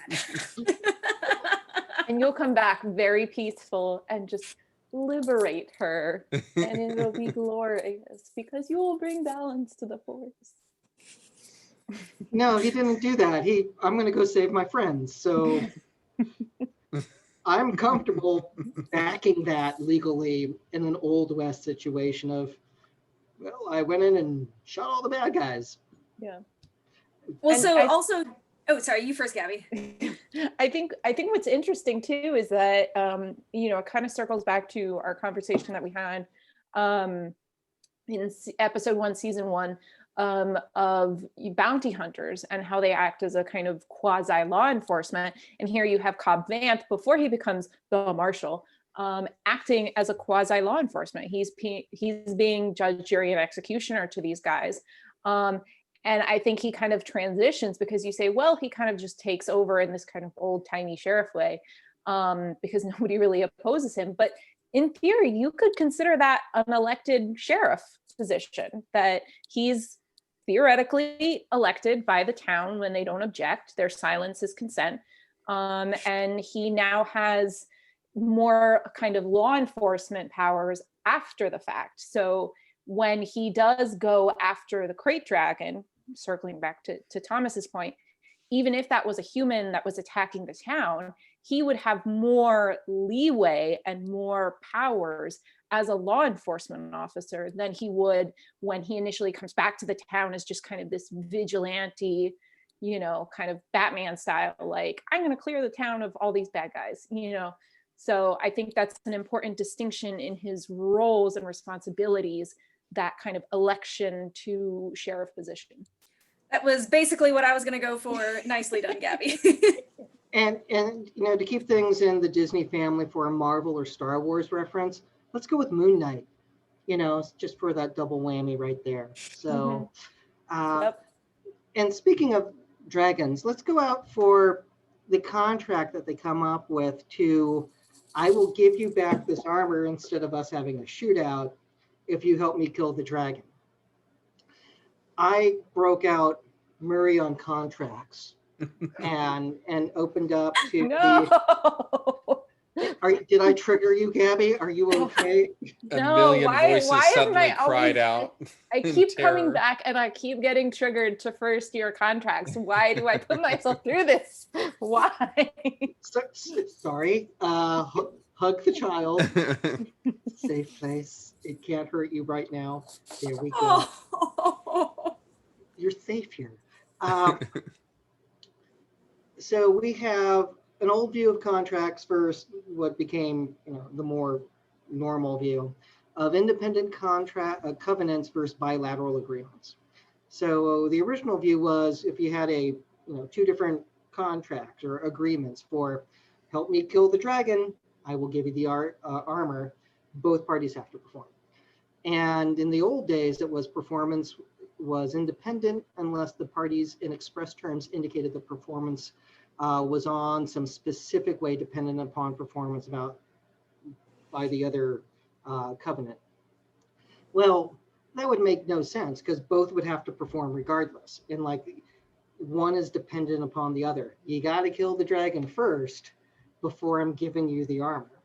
And you'll come back very peaceful and just liberate her. And it'll be glorious because you will bring balance to the force. No, he didn't do that. I'm going to go save my friends. So I'm comfortable backing that legally in an Old West situation of, well, I went in and shot all the bad guys. Yeah. Well, And so I- also, oh, sorry, you first, Gabby. I think what's interesting too is that it kind of circles back to our conversation that we had in episode 1, season 1, of bounty hunters and how they act as a kind of quasi law enforcement. And here you have Cobb Vanth before he becomes the Marshal, acting as a quasi law enforcement. He's being judge, jury, and executioner to these guys. And I think he kind of transitions because you say, well, he kind of just takes over in this kind of old timey sheriff way because nobody really opposes him. But in theory, you could consider that an elected sheriff position, that he's theoretically elected by the town when they don't object. Their silence is consent. And he now has more kind of law enforcement powers after the fact. So when he does go after the crate dragon, circling back to Thomas's point, even if that was a human that was attacking the town, he would have more leeway and more powers as a law enforcement officer than he would when he initially comes back to the town as just kind of this vigilante, kind of Batman style, like, I'm going to clear the town of all these bad guys, So I think that's an important distinction in his roles and responsibilities, that kind of election to sheriff position. That was basically what I was going to go for. Nicely done, Gabby. And to keep things in the Disney family for a Marvel or Star Wars reference, let's go with Moon Knight, just for that double whammy right there. So, Yep. And speaking of dragons, let's go out for the contract that they come up with to, I will give you back this armor instead of us having a shootout if you help me kill the dragon. I broke out Murray on contracts and opened up to No. Did I trigger you, Gabby? Are you okay? A No, million why voices am suddenly I cried always- out. I in keep coming terror. back and I keep getting triggered to first year contracts. Why do I put myself through this? Why? Sorry. Hug the child. Safe place. It can't hurt you right now. There we go. Oh. You're safe here. So we have an old view of contracts versus what became, the more normal view of independent contract covenants versus bilateral agreements. So the original view was if you had two different contracts or agreements for help me kill the dragon, I will give you the armor. Both parties have to perform. And in the old days, it was performance was independent unless the parties in express terms indicated the performance was on some specific way dependent upon performance by the other covenant. Well, that would make no sense because both would have to perform regardless. And one is dependent upon the other. You got to kill the dragon first before I'm giving you the armor,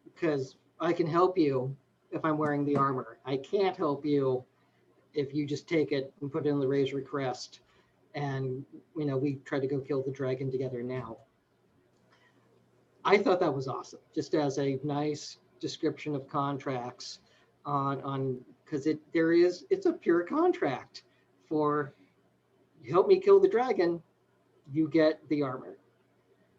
because I can help you if I'm wearing the armor. I can't help you if you just take it and put it in the Razor Crest and we try to go kill the dragon together now. I thought that was awesome, just as a nice description of contracts on because it's a pure contract for you help me kill the dragon, you get the armor.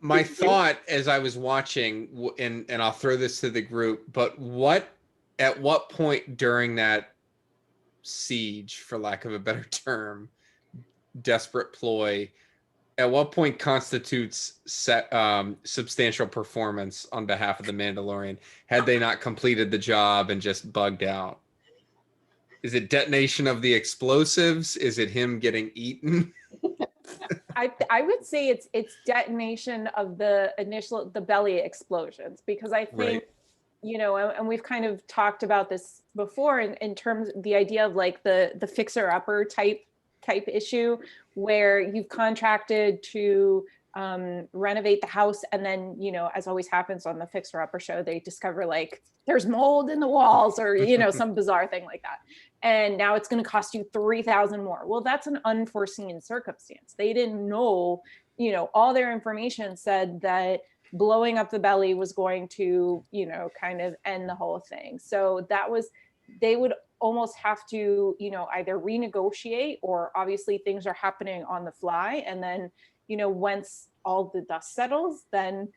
My thought as I was watching, and I'll throw this to the group, but at what point during that siege, for lack of a better term, desperate ploy, at what point constitutes substantial performance on behalf of the Mandalorian? Had they not completed the job and just bugged out? Is it detonation of the explosives? Is it him getting eaten? I would say it's detonation of the belly explosions, because I think, Right. you know, and we've kind of talked about this before in terms of the idea of like the fixer upper type issue, where you've contracted to renovate the house, and then, you know, as always happens on the fixer upper show, they discover like there's mold in the walls, or, you know, some bizarre thing like that, and now it's going to cost you $3,000 more. Well, that's an unforeseen circumstance. They didn't know, you know, all their information said that blowing up the belly was going to, you know, kind of end the whole thing. So they would almost have to, you know, either renegotiate, or obviously things are happening on the fly. And then, you know, once all the dust settles, then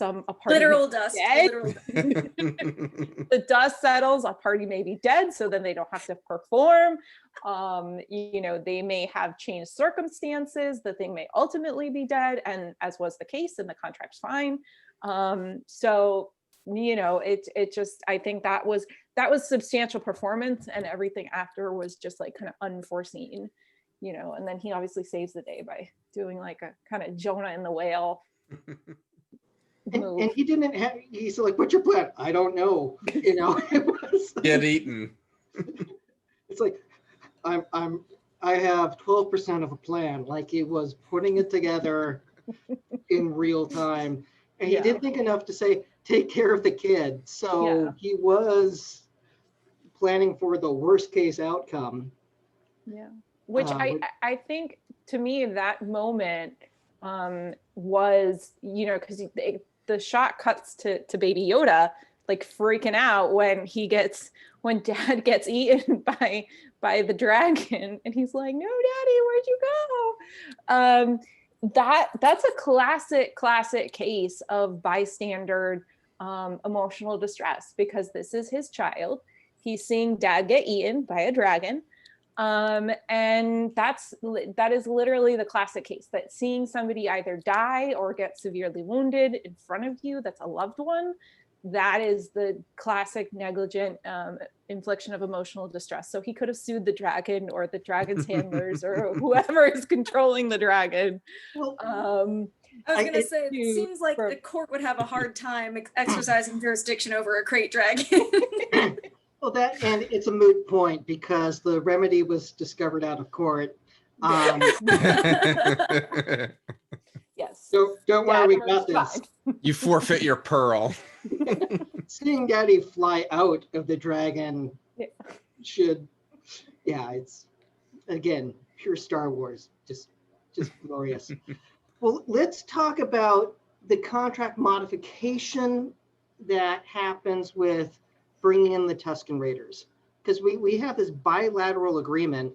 a party Literal dust. dead. Literal. The dust settles, a party may be dead, so then they don't have to perform. You know, they may have changed circumstances, the thing may ultimately be dead, and as was the case, and the contract's fine. So, you know, it just, I think that was substantial performance, and everything after was just like kind of unforeseen, you know. And then he obviously saves the day by doing like a kind of Jonah in the whale. And he didn't have, he's like, what's your plan? I don't know. You know, it was Get eaten. it's like, I have 12% of a plan. Like, he was putting it together in real time. And he Yeah. did think enough to say, take care of the kid. So he was planning for the worst case outcome. Yeah. Which I think, to me, that moment was, you know, because the shot cuts to baby Yoda like freaking out when dad gets eaten by the dragon, and he's like, no, daddy, where'd you go? That's a classic case of bystander emotional distress, because this is his child. He's seeing dad get eaten by a dragon. And that is literally the classic case, that seeing somebody either die or get severely wounded in front of you, that's a loved one, that is the classic negligent infliction of emotional distress. So he could have sued the dragon, or the dragon's handlers, or whoever is controlling the dragon. Well, I was going to say, it seems like the court would have a hard time exercising jurisdiction over a crate dragon. well, that, and it's a moot point because the remedy was discovered out of court. Yes. Don't worry, we got this. Fine. You forfeit your pearl. Seeing daddy fly out of the dragon should, it's, again, pure Star Wars, just glorious. Well, let's talk about the contract modification that happens with bringing in the Tusken Raiders, because we have this bilateral agreement,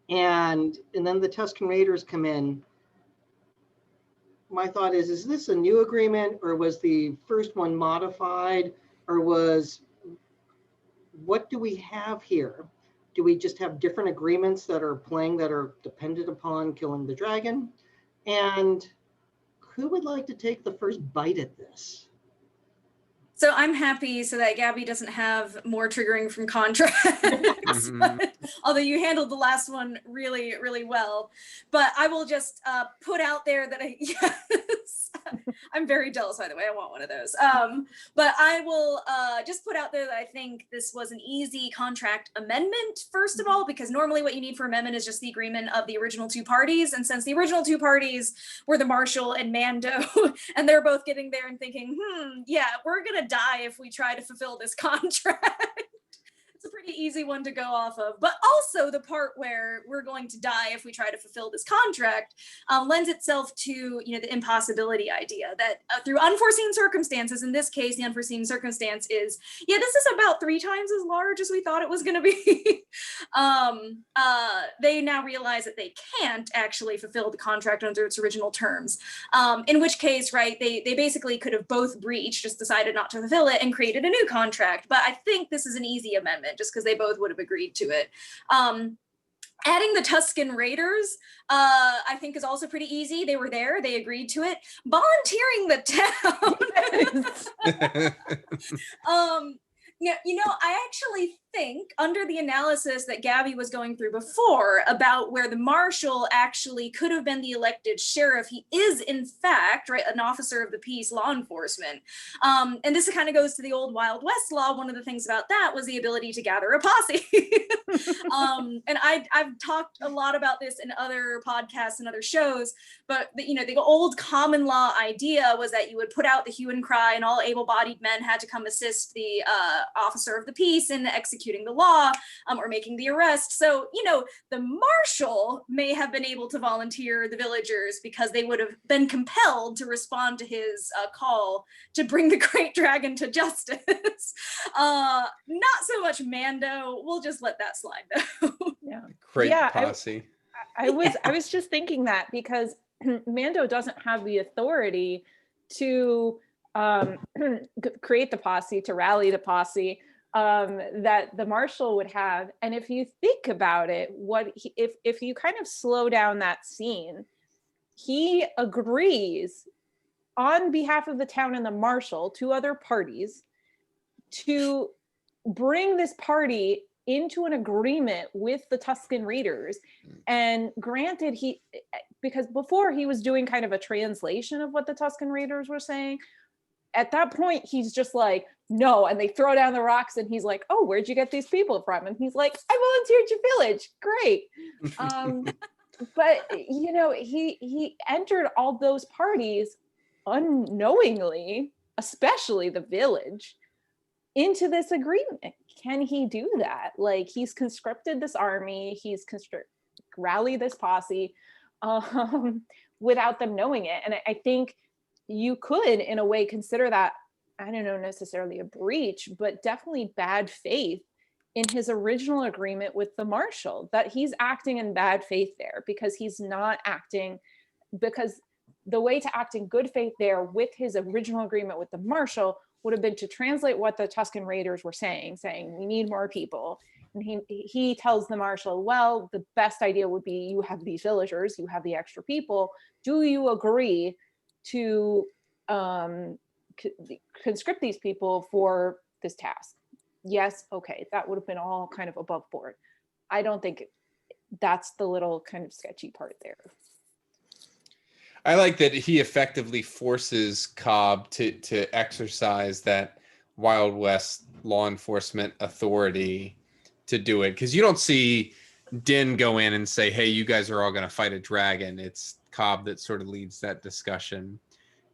and then the Tusken Raiders come in. My thought is this a new agreement, or was the first one modified, or what do we have here? Do we just have different agreements that are dependent upon killing the dragon? And who would like to take the first bite at this? So I'm happy so that Gabby doesn't have more triggering from contracts, although you handled the last one really, really well. But I will just put out there that I'm very jealous, by the way. I want one of those. But I will just put out there that I think this was an easy contract amendment, first of all, because normally what you need for amendment is just the agreement of the original two parties. And since the original two parties were the Marshal and Mando, and they're both getting there and thinking, yeah, we're going to die if we try to fulfill this contract. It's a pretty easy one to go off of, but also the part where we're going to die if we try to fulfill this contract lends itself to, the impossibility idea that through unforeseen circumstances, in this case, the unforeseen circumstance is, this is about 3 times as large as we thought it was going to be. They now realize that they can't actually fulfill the contract under its original terms, in which case, right, they basically could have both breached, just decided not to fulfill it and created a new contract. But I think this is an easy amendment, just because they both would have agreed to it. Adding the Tusken Raiders, I think, is also pretty easy. They were there, they agreed to it. Volunteering the town. I actually think, under the analysis that Gabby was going through before about where the Marshal actually could have been the elected sheriff, he is in fact, right, an officer of the peace, law enforcement. And this kind of goes to the old Wild West law. One of the things about that was the ability to gather a posse. And I've talked a lot about this in other podcasts and other shows, but the old common law idea was that you would put out the hue and cry, and all able-bodied men had to come assist the officer of the peace in executing the law, or making the arrest. So, the Marshal may have been able to volunteer the villagers because they would have been compelled to respond to his call to bring the great dragon to justice. Not so much Mando. We'll just let that slide though. Yeah. Great posse. I was just thinking that because Mando doesn't have the authority to create the posse, to rally the posse, that the Marshal would have. And if you think about it, if you kind of slow down that scene, he agrees on behalf of the town and the Marshal, two other parties, to bring this party into an agreement with the Tusken Raiders. And granted, because before he was doing kind of a translation of what the Tusken Raiders were saying, at that point, he's just like, no, and they throw down the rocks, and he's like, oh, where'd you get these people from? And he's like, I volunteered your village, great. But he entered all those parties unknowingly, especially the village, into this agreement. Can he do that? Like, he's conscripted this army, he's rallied this posse without them knowing it. And I think you could, in a way, consider that, I don't know, necessarily a breach, but definitely bad faith in his original agreement with the Marshal, that he's acting in bad faith there because he's not acting, because the way to act in good faith there with his original agreement with the Marshal would have been to translate what the Tusken Raiders were saying we need more people. And he tells the Marshal, well, the best idea would be, you have these villagers, you have the extra people. Do you agree to conscript these people for this task? Yes. Okay. That would have been all kind of above board. I don't think that's the little kind of sketchy part there. I like that he effectively forces Cobb to exercise that Wild West law enforcement authority to do it. Because you don't see Din go in and say, hey, you guys are all going to fight a dragon. It's Cobb that sort of leads that discussion.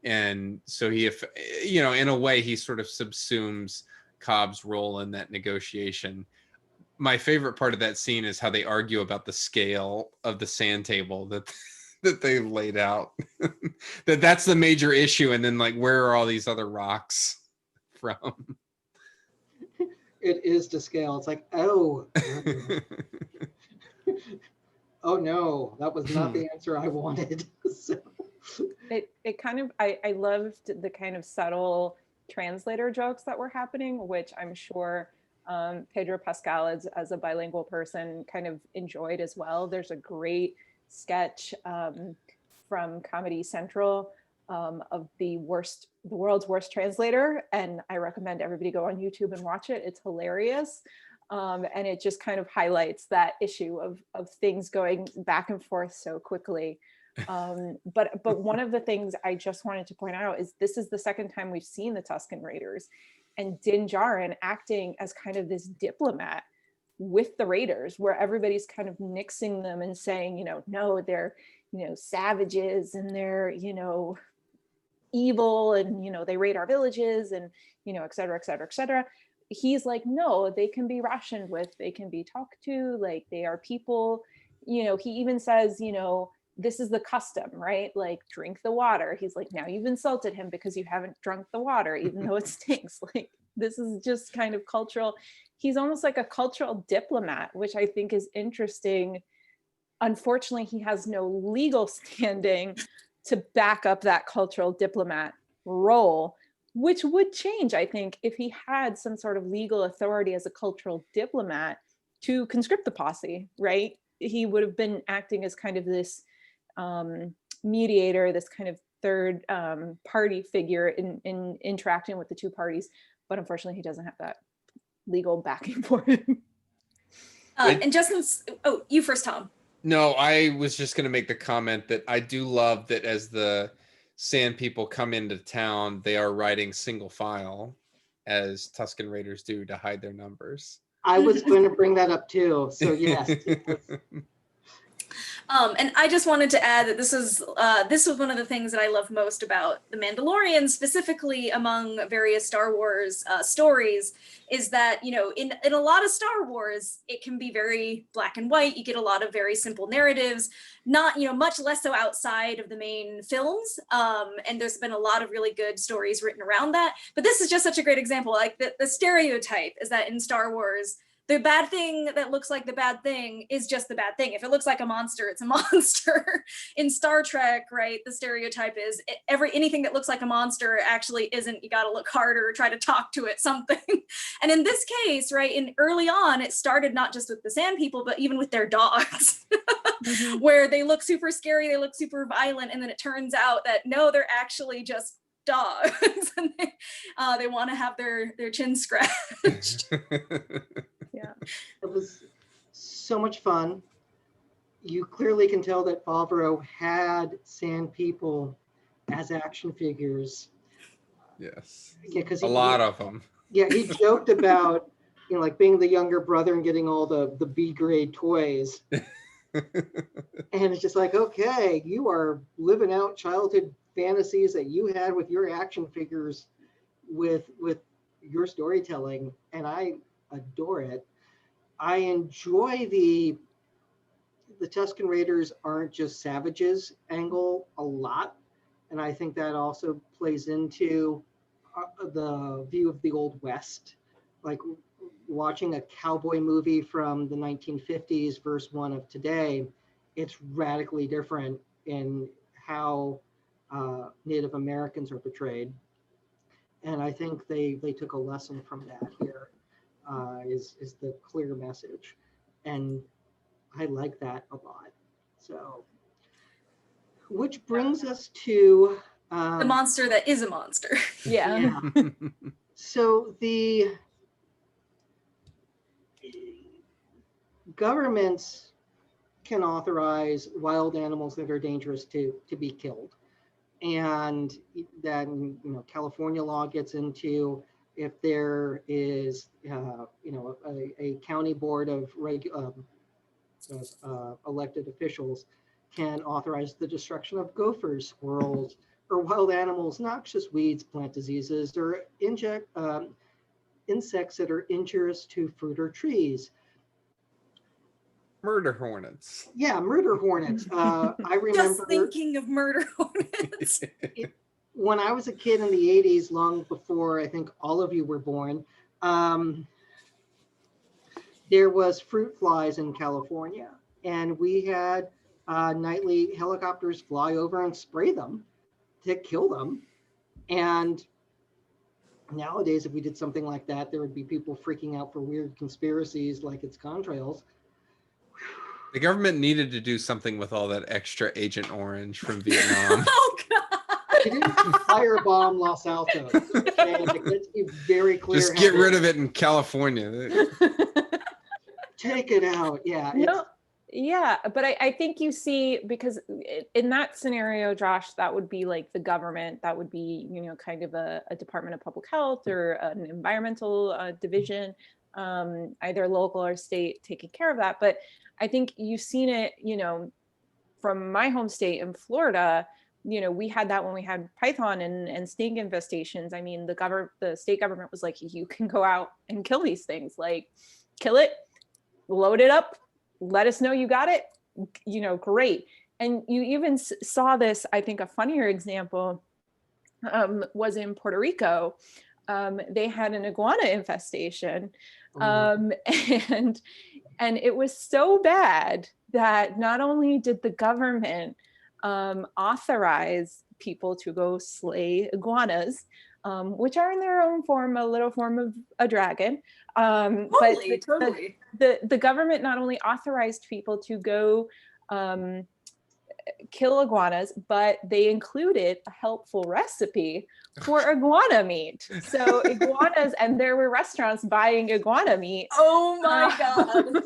And so he, in a way, he sort of subsumes Cobb's role in that negotiation. My favorite part of that scene is how they argue about the scale of the sand table that they laid out. that's the major issue. And then, like, where are all these other rocks from? It is to scale. It's like, oh, oh no, that was not the answer I wanted. So. It kind of, I loved the kind of subtle translator jokes that were happening, which I'm sure Pedro Pascal, as a bilingual person, kind of enjoyed as well. There's a great sketch from Comedy Central of the world's worst translator, and I recommend everybody go on YouTube and watch it. It's hilarious, and it just kind of highlights that issue of things going back and forth so quickly. But one of the things I just wanted to point out is this is the second time we've seen the Tusken Raiders, and Din Djarin acting as kind of this diplomat with the Raiders, where everybody's kind of nixing them and saying, no, they're, savages, and they're, evil, and, they raid our villages, and, et cetera, et cetera, et cetera. He's like, no, they can be rationed with, they can be talked to, like, they are people. He even says, this is the custom, right? Like, drink the water. He's like, now you've insulted him because you haven't drunk the water, even though it stinks. Like, this is just kind of cultural. He's almost like a cultural diplomat, which I think is interesting. Unfortunately, he has no legal standing to back up that cultural diplomat role, which would change, I think, if he had some sort of legal authority as a cultural diplomat to conscript the posse, right? he would have been acting as kind of this mediator, this kind of third party figure in interacting with the two parties. But unfortunately, he doesn't have that legal backing for him. And Justin's, oh, you first, Tom. No, I was just going to make the comment that I do love that as the Sand People come into town, they are riding single file, as Tusken Raiders do, to hide their numbers. I was going to bring that up too. So yes. And I just wanted to add that this was one of the things that I love most about The Mandalorian, specifically among various Star Wars stories, is that, you know, in a lot of Star Wars, it can be very black and white. You get a lot of very simple narratives, not, you know, much less so outside of the main films. And there's been a lot of really good stories written around that. But this is just such a great example. Like the stereotype is that in Star Wars, the bad thing that looks like the bad thing is just the bad thing. If it looks like a monster, it's a monster. In Star Trek, right, the stereotype is anything that looks like a monster actually isn't. You got to look harder, try to talk to it, something. And in this case, right, in early on, it started not just with the Sand People, but even with their dogs, where they look super scary, they look super violent, and then it turns out that no, they're actually just dogs, and they want to have their chin scratched. Yeah, It was so much fun. You clearly can tell that Favreau had Sand People as action figures. Yes. Yeah, because A lot of them. Yeah, he joked about, you know, like being the younger brother and getting all the B grade toys. And it's just like, okay, you are living out childhood fantasies that you had with your action figures, with your storytelling, and I adore it. I enjoy the Tusken Raiders aren't just savages angle a lot, and I think that also plays into the view of the Old West, like watching a cowboy movie from the 1950s versus one of today. It's radically different in how Native Americans are portrayed, and I think they took a lesson from that here. Is the clear message, and I like that a lot. So, which brings us to The monster that is a monster. yeah. So the governments can authorize wild animals that are dangerous to be killed, and then, you know, California law gets into if there is you know, a county board of elected officials can authorize the destruction of gophers, squirrels, or wild animals, noxious weeds, plant diseases, or insects that are injurious to fruit or trees. Murder hornets. Yeah, murder hornets. I remember Just thinking of murder hornets. When I was a kid in the 80s, long before I think all of you were born, there was fruit flies in California, and we had nightly helicopters fly over and spray them to kill them. And nowadays, if we did something like that, there would be people freaking out for weird conspiracies like it's contrails. The government needed to do something with all that extra Agent Orange from Vietnam. Oh God. They didn't firebomb Los Altos. Okay? Like, let's be very clear. Just get rid of it in California. Take it out. Yeah. No, yeah, but I think you see, because in that scenario, Josh, that would be like the government, that would be, you know, kind of a Department of Public Health or an environmental division, either local or state, taking care of that. But I think you've seen it, you know, from my home state in Florida. You know, we had that when we had python and snake infestations. I mean, the state government was like, you can go out and kill these things, like kill it, load it up, let us know you got it, you know, great. And you even saw this, I think a funnier example was in Puerto Rico. They had an iguana infestation, and it was so bad that not only did the government authorize people to go slay iguanas, which are in their own form, a little form of a dragon. Totally, totally. The government not only authorized people to go kill iguanas, but they included a helpful recipe for iguana meat. So iguanas, and there were restaurants buying iguana meat. Oh my God.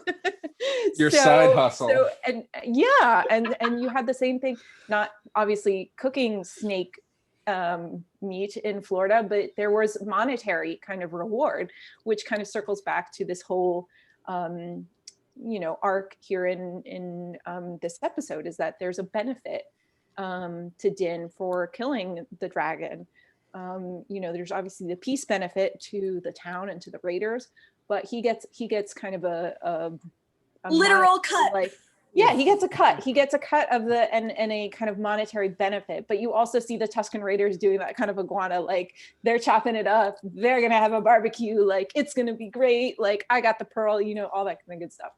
Your side hustle. So, and yeah, and you had the same thing, not obviously cooking snake meat in Florida, but there was monetary kind of reward, which kind of circles back to this whole arc here in this episode, is that there's a benefit to Din for killing the dragon. There's obviously the peace benefit to the town and to the raiders, but he gets kind of a literal cut. Like, yeah, he gets a cut. He gets a cut of the and a kind of monetary benefit. But you also see the Tusken Raiders doing that kind of iguana, like they're chopping it up. They're gonna have a barbecue. Like it's gonna be great. Like I got the pearl. All that kind of good stuff.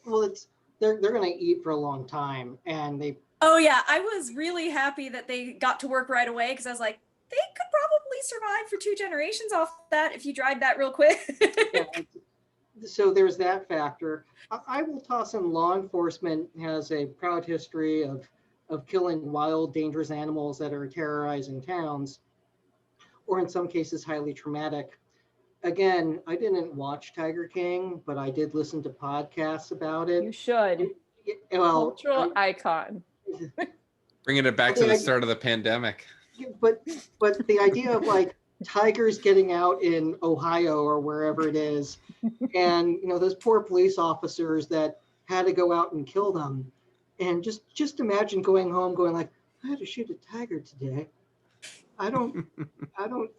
Well, they're gonna eat for a long time, and they. Oh yeah, I was really happy that they got to work right away, because I was like, they could probably survive for 2 generations off that if you dried that real quick. Yeah, so there's that factor. I will toss in law enforcement has a proud history of killing wild, dangerous animals that are terrorizing towns, or in some cases, highly traumatic. Again, I didn't watch Tiger King, but I did listen to podcasts about it. You should. Well, Cultural icon. Bringing it back to the start of the pandemic. But the idea of like tigers getting out in Ohio or wherever it is, and those poor police officers that had to go out and kill them, and just imagine going home going like, I had to shoot a tiger today. I don't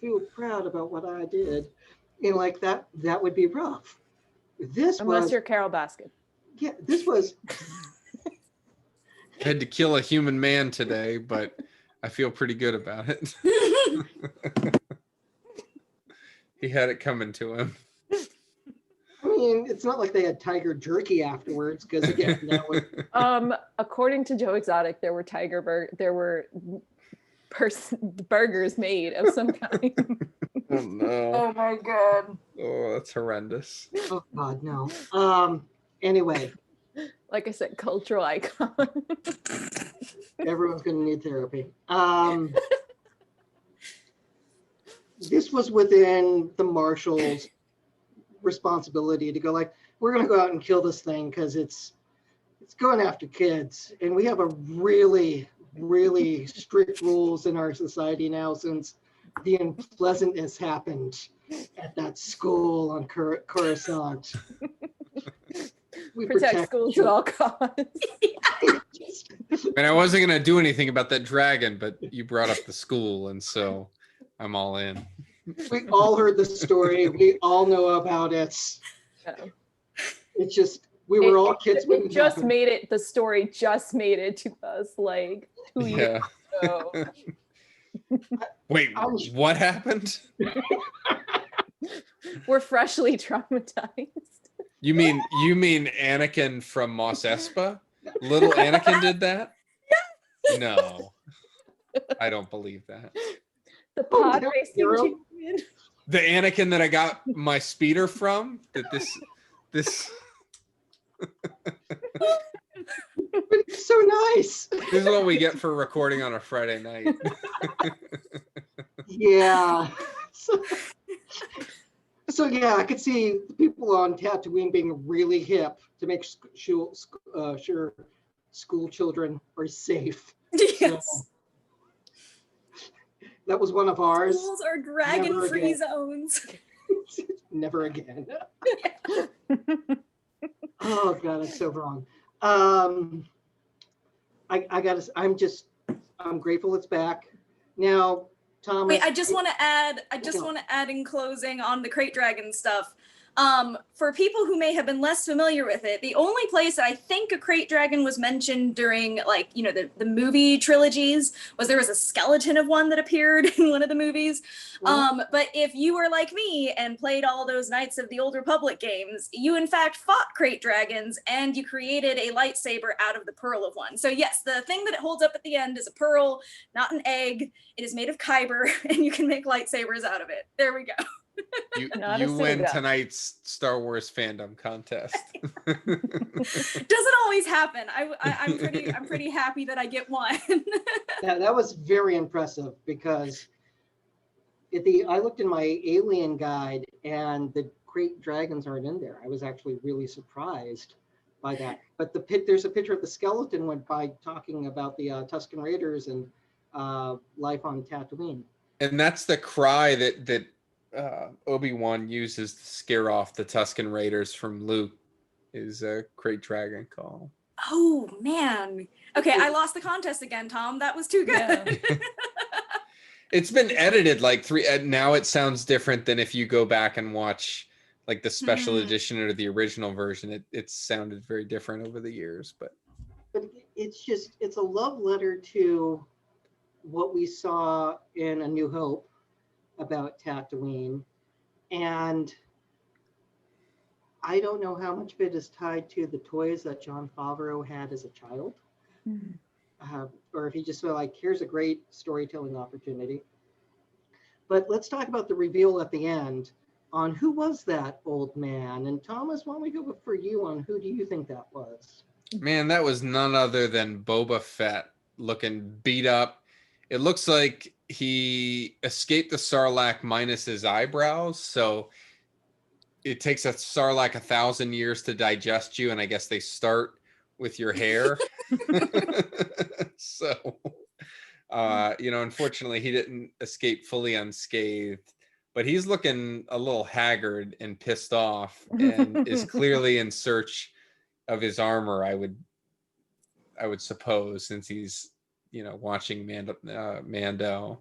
feel proud about what I did. Like that would be rough. Unless you're Carol Baskin. Yeah, this was. Had to kill a human man today, but I feel pretty good about it. He had it coming to him. I mean, it's not like they had tiger jerky afterwards, because again, that was. According to Joe Exotic, there were burgers made of some kind. Oh no! Oh my God. Oh, that's horrendous. Oh God, no. Anyway. Like I said, cultural icon. Everyone's going to need therapy. This was within the Marshal's responsibility to go like, we're going to go out and kill this thing because it's going after kids. And we have a really, really strict rules in our society now since the unpleasantness happened at that school on Coruscant. We protect schools at all costs. And I wasn't going to do anything about that dragon, but you brought up the school, and so I'm all in. We all heard the story. We all know about it. Yeah. It's just, we were all kids. The story just made it to us like 2 years ago. Wait, what happened? We're freshly traumatized. You mean Anakin from Mos Espa? Little Anakin did that? Yeah. No, I don't believe that. The pod racing champion. The Anakin that I got my speeder from. That this. It's so nice. This is what we get for recording on a Friday night. Yeah. So yeah, I could see the people on Tatooine being really hip to make sure school children are safe. Yes. So, that was one of ours. Schools are dragon-free zones. Never again. Oh God, that's so wrong. I'm grateful it's back. Now, Thomas. Wait, I just want to add in closing on the crate dragon stuff. For people who may have been less familiar with it, the only place I think a crate dragon was mentioned during, like, you know, the movie trilogies was there was a skeleton of one that appeared in one of the movies. But if you were like me and played all those Knights of the Old Republic games, you in fact fought crate dragons and you created a lightsaber out of the pearl of one. So yes, the thing that it holds up at the end is a pearl, not an egg. It is made of kyber and you can make lightsabers out of it. There we go. You win tonight's Star Wars fandom contest. Doesn't always happen. I'm pretty happy that I get one. That was very impressive because I looked in my alien guide and the crate dragons aren't in there. I was actually really surprised by that. But there's a picture of the skeleton went by talking about the Tusken Raiders and life on Tatooine. And that's the cry that Obi-Wan uses to scare off the Tusken Raiders from Luke, is a crate dragon call. Oh man. Okay, I lost the contest again, Tom. That was too good. Yeah. It's been edited like now it sounds different than if you go back and watch like the special edition or the original version. It sounded very different over the years, but it's a love letter to what we saw in A New Hope about Tatooine, and I don't know how much of it is tied to the toys that Jon Favreau had as a child, or if he just felt like, here's a great storytelling opportunity. But let's talk about the reveal at the end on who was that old man. And Thomas, why don't we go for you on who do you think that was? Man, that was none other than Boba Fett, looking beat up. It looks like he escaped the Sarlacc minus his eyebrows. So it takes a Sarlacc 1,000 years to digest you. And I guess they start with your hair. So, unfortunately he didn't escape fully unscathed, but he's looking a little haggard and pissed off and is clearly in search of his armor. I would suppose, since he's, watching Mando.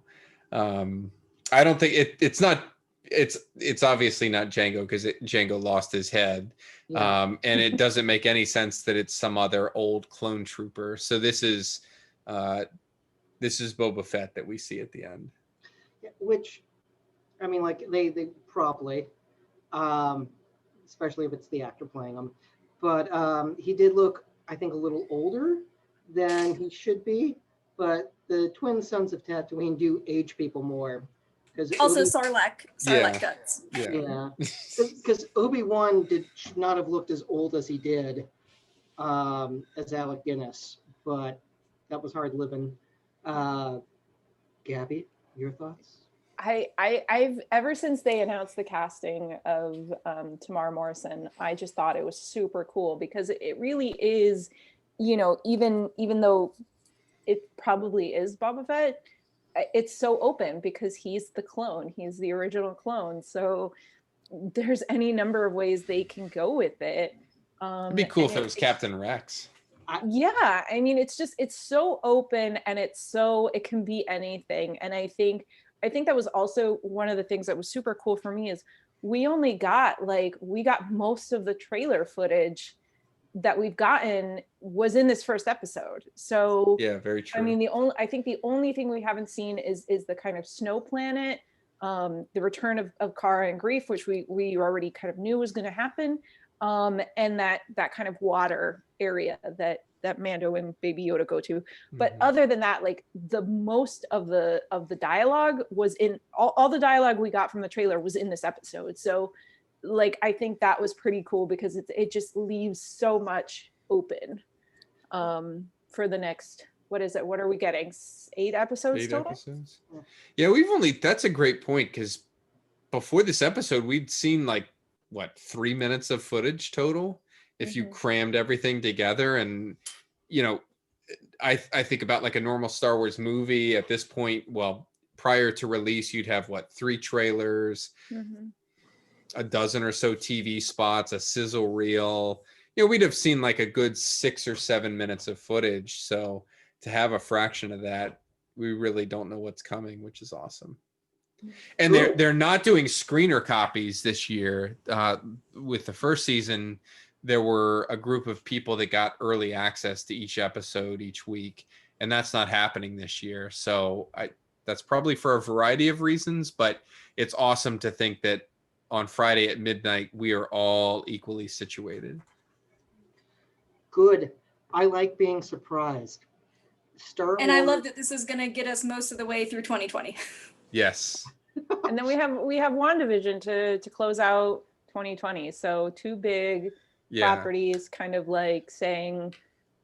I don't think it's obviously not Django, because Django lost his head. Yeah. And it doesn't make any sense that it's some other old clone trooper. So this is Boba Fett that we see at the end. Which, I mean, like they probably, especially if it's the actor playing him, but he did look, I think, a little older than he should be. But the twin sons of Tatooine do age people more. Also, Sarlacc guts. Yeah, because Obi-Wan should not have looked as old as he did as Alec Guinness, but that was hard living. Gabby, your thoughts? I've ever since they announced the casting of Tamara Morrison, I just thought it was super cool, because it really is, even though it probably is Boba Fett, it's so open because he's the clone. He's the original clone. So there's any number of ways they can go with it. It'd be cool if it was Captain Rex. Yeah, I mean, it's so open, and it can be anything. And I think that was also one of the things that was super cool for me is we got most of the trailer footage that we've gotten was in this first episode. So yeah, very true. I mean, the only thing we haven't seen is the kind of snow planet, the return of Kara and Grief, which we already kind of knew was going to happen, and that kind of water area that Mando and Baby Yoda go to. But other than that, like the most of the dialogue was in all the dialogue we got from the trailer was in this episode. So like, I think that was pretty cool because it just leaves so much open for the next, what is it? What are we getting? 8 episodes 8 total? episodes. Yeah, that's a great point, because before this episode, we'd seen like, 3 minutes of footage total, if you crammed everything together. And, I think about like a normal Star Wars movie at this point, well, prior to release, you'd have 3 trailers, a dozen or so TV spots, a sizzle reel. We'd have seen like a good 6 or 7 minutes of footage. So to have a fraction of that, we really don't know what's coming, which is awesome. And Good. they're not doing screener copies this year. With the first season, there were a group of people that got early access to each episode each week, and that's not happening this year. So that's probably for a variety of reasons, but it's awesome to think that on Friday at midnight we are all equally situated. Good. I like being surprised. Star And I Wars. love that this is going to get us most of the way through 2020. Yes. And then we have WandaVision to close out 2020. So two big properties, kind of like saying,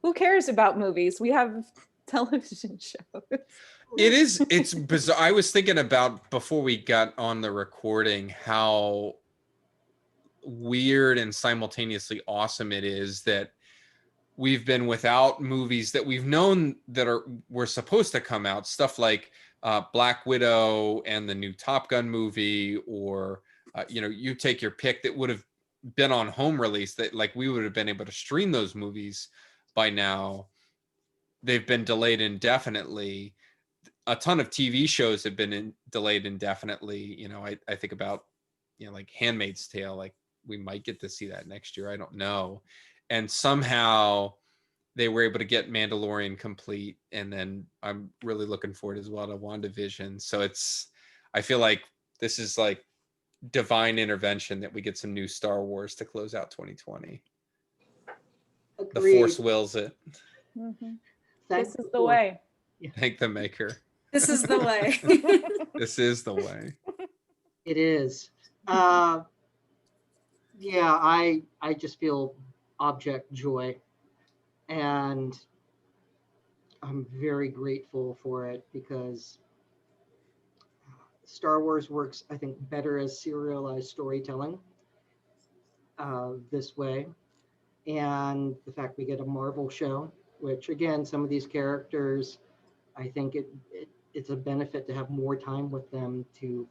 who cares about movies? We have television shows. It's bizarre. I was thinking about, before we got on the recording, how weird and simultaneously awesome it is that we've been without movies that we've known that were supposed to come out, stuff like Black Widow and the new Top Gun movie, or you take your pick, that would have been on home release, that like we would have been able to stream those movies by now. They've been delayed indefinitely. A ton of TV shows have been delayed indefinitely. I think about like Handmaid's Tale, like we might get to see that next year, I don't know. And somehow they were able to get Mandalorian complete, and then I'm really looking forward as well to WandaVision. So I feel like this is like divine intervention that we get some new Star Wars to close out 2020. Agreed. The Force wills it. Mm-hmm. Thank This is the way. Thank the maker. This is the way. This is the way. It is. Yeah, I just feel object joy, and I'm very grateful for it, because Star Wars works, I think, better as serialized storytelling this way. And the fact we get a Marvel show, which again, some of these characters, I think it's a benefit to have more time with them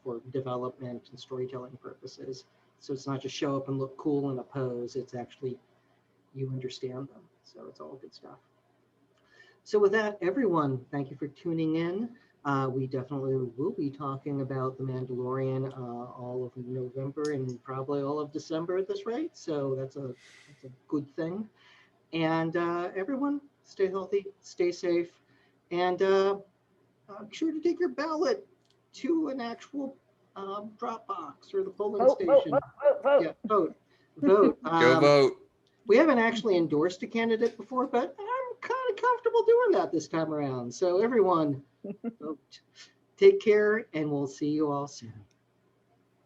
for development and storytelling purposes. So it's not just show up and look cool in a pose, it's actually, you understand them. So it's all good stuff. So with that, everyone, thank you for tuning in. We definitely will be talking about The Mandalorian all of November and probably all of December at this rate. So that's a good thing. And everyone, stay healthy, stay safe, and be sure to take your ballot to an actual drop box or the polling station. Vote. Yeah, vote. Go vote. We haven't actually endorsed a candidate before, but I'm kind of comfortable doing that this time around. So everyone, vote. Take care, and we'll see you all soon.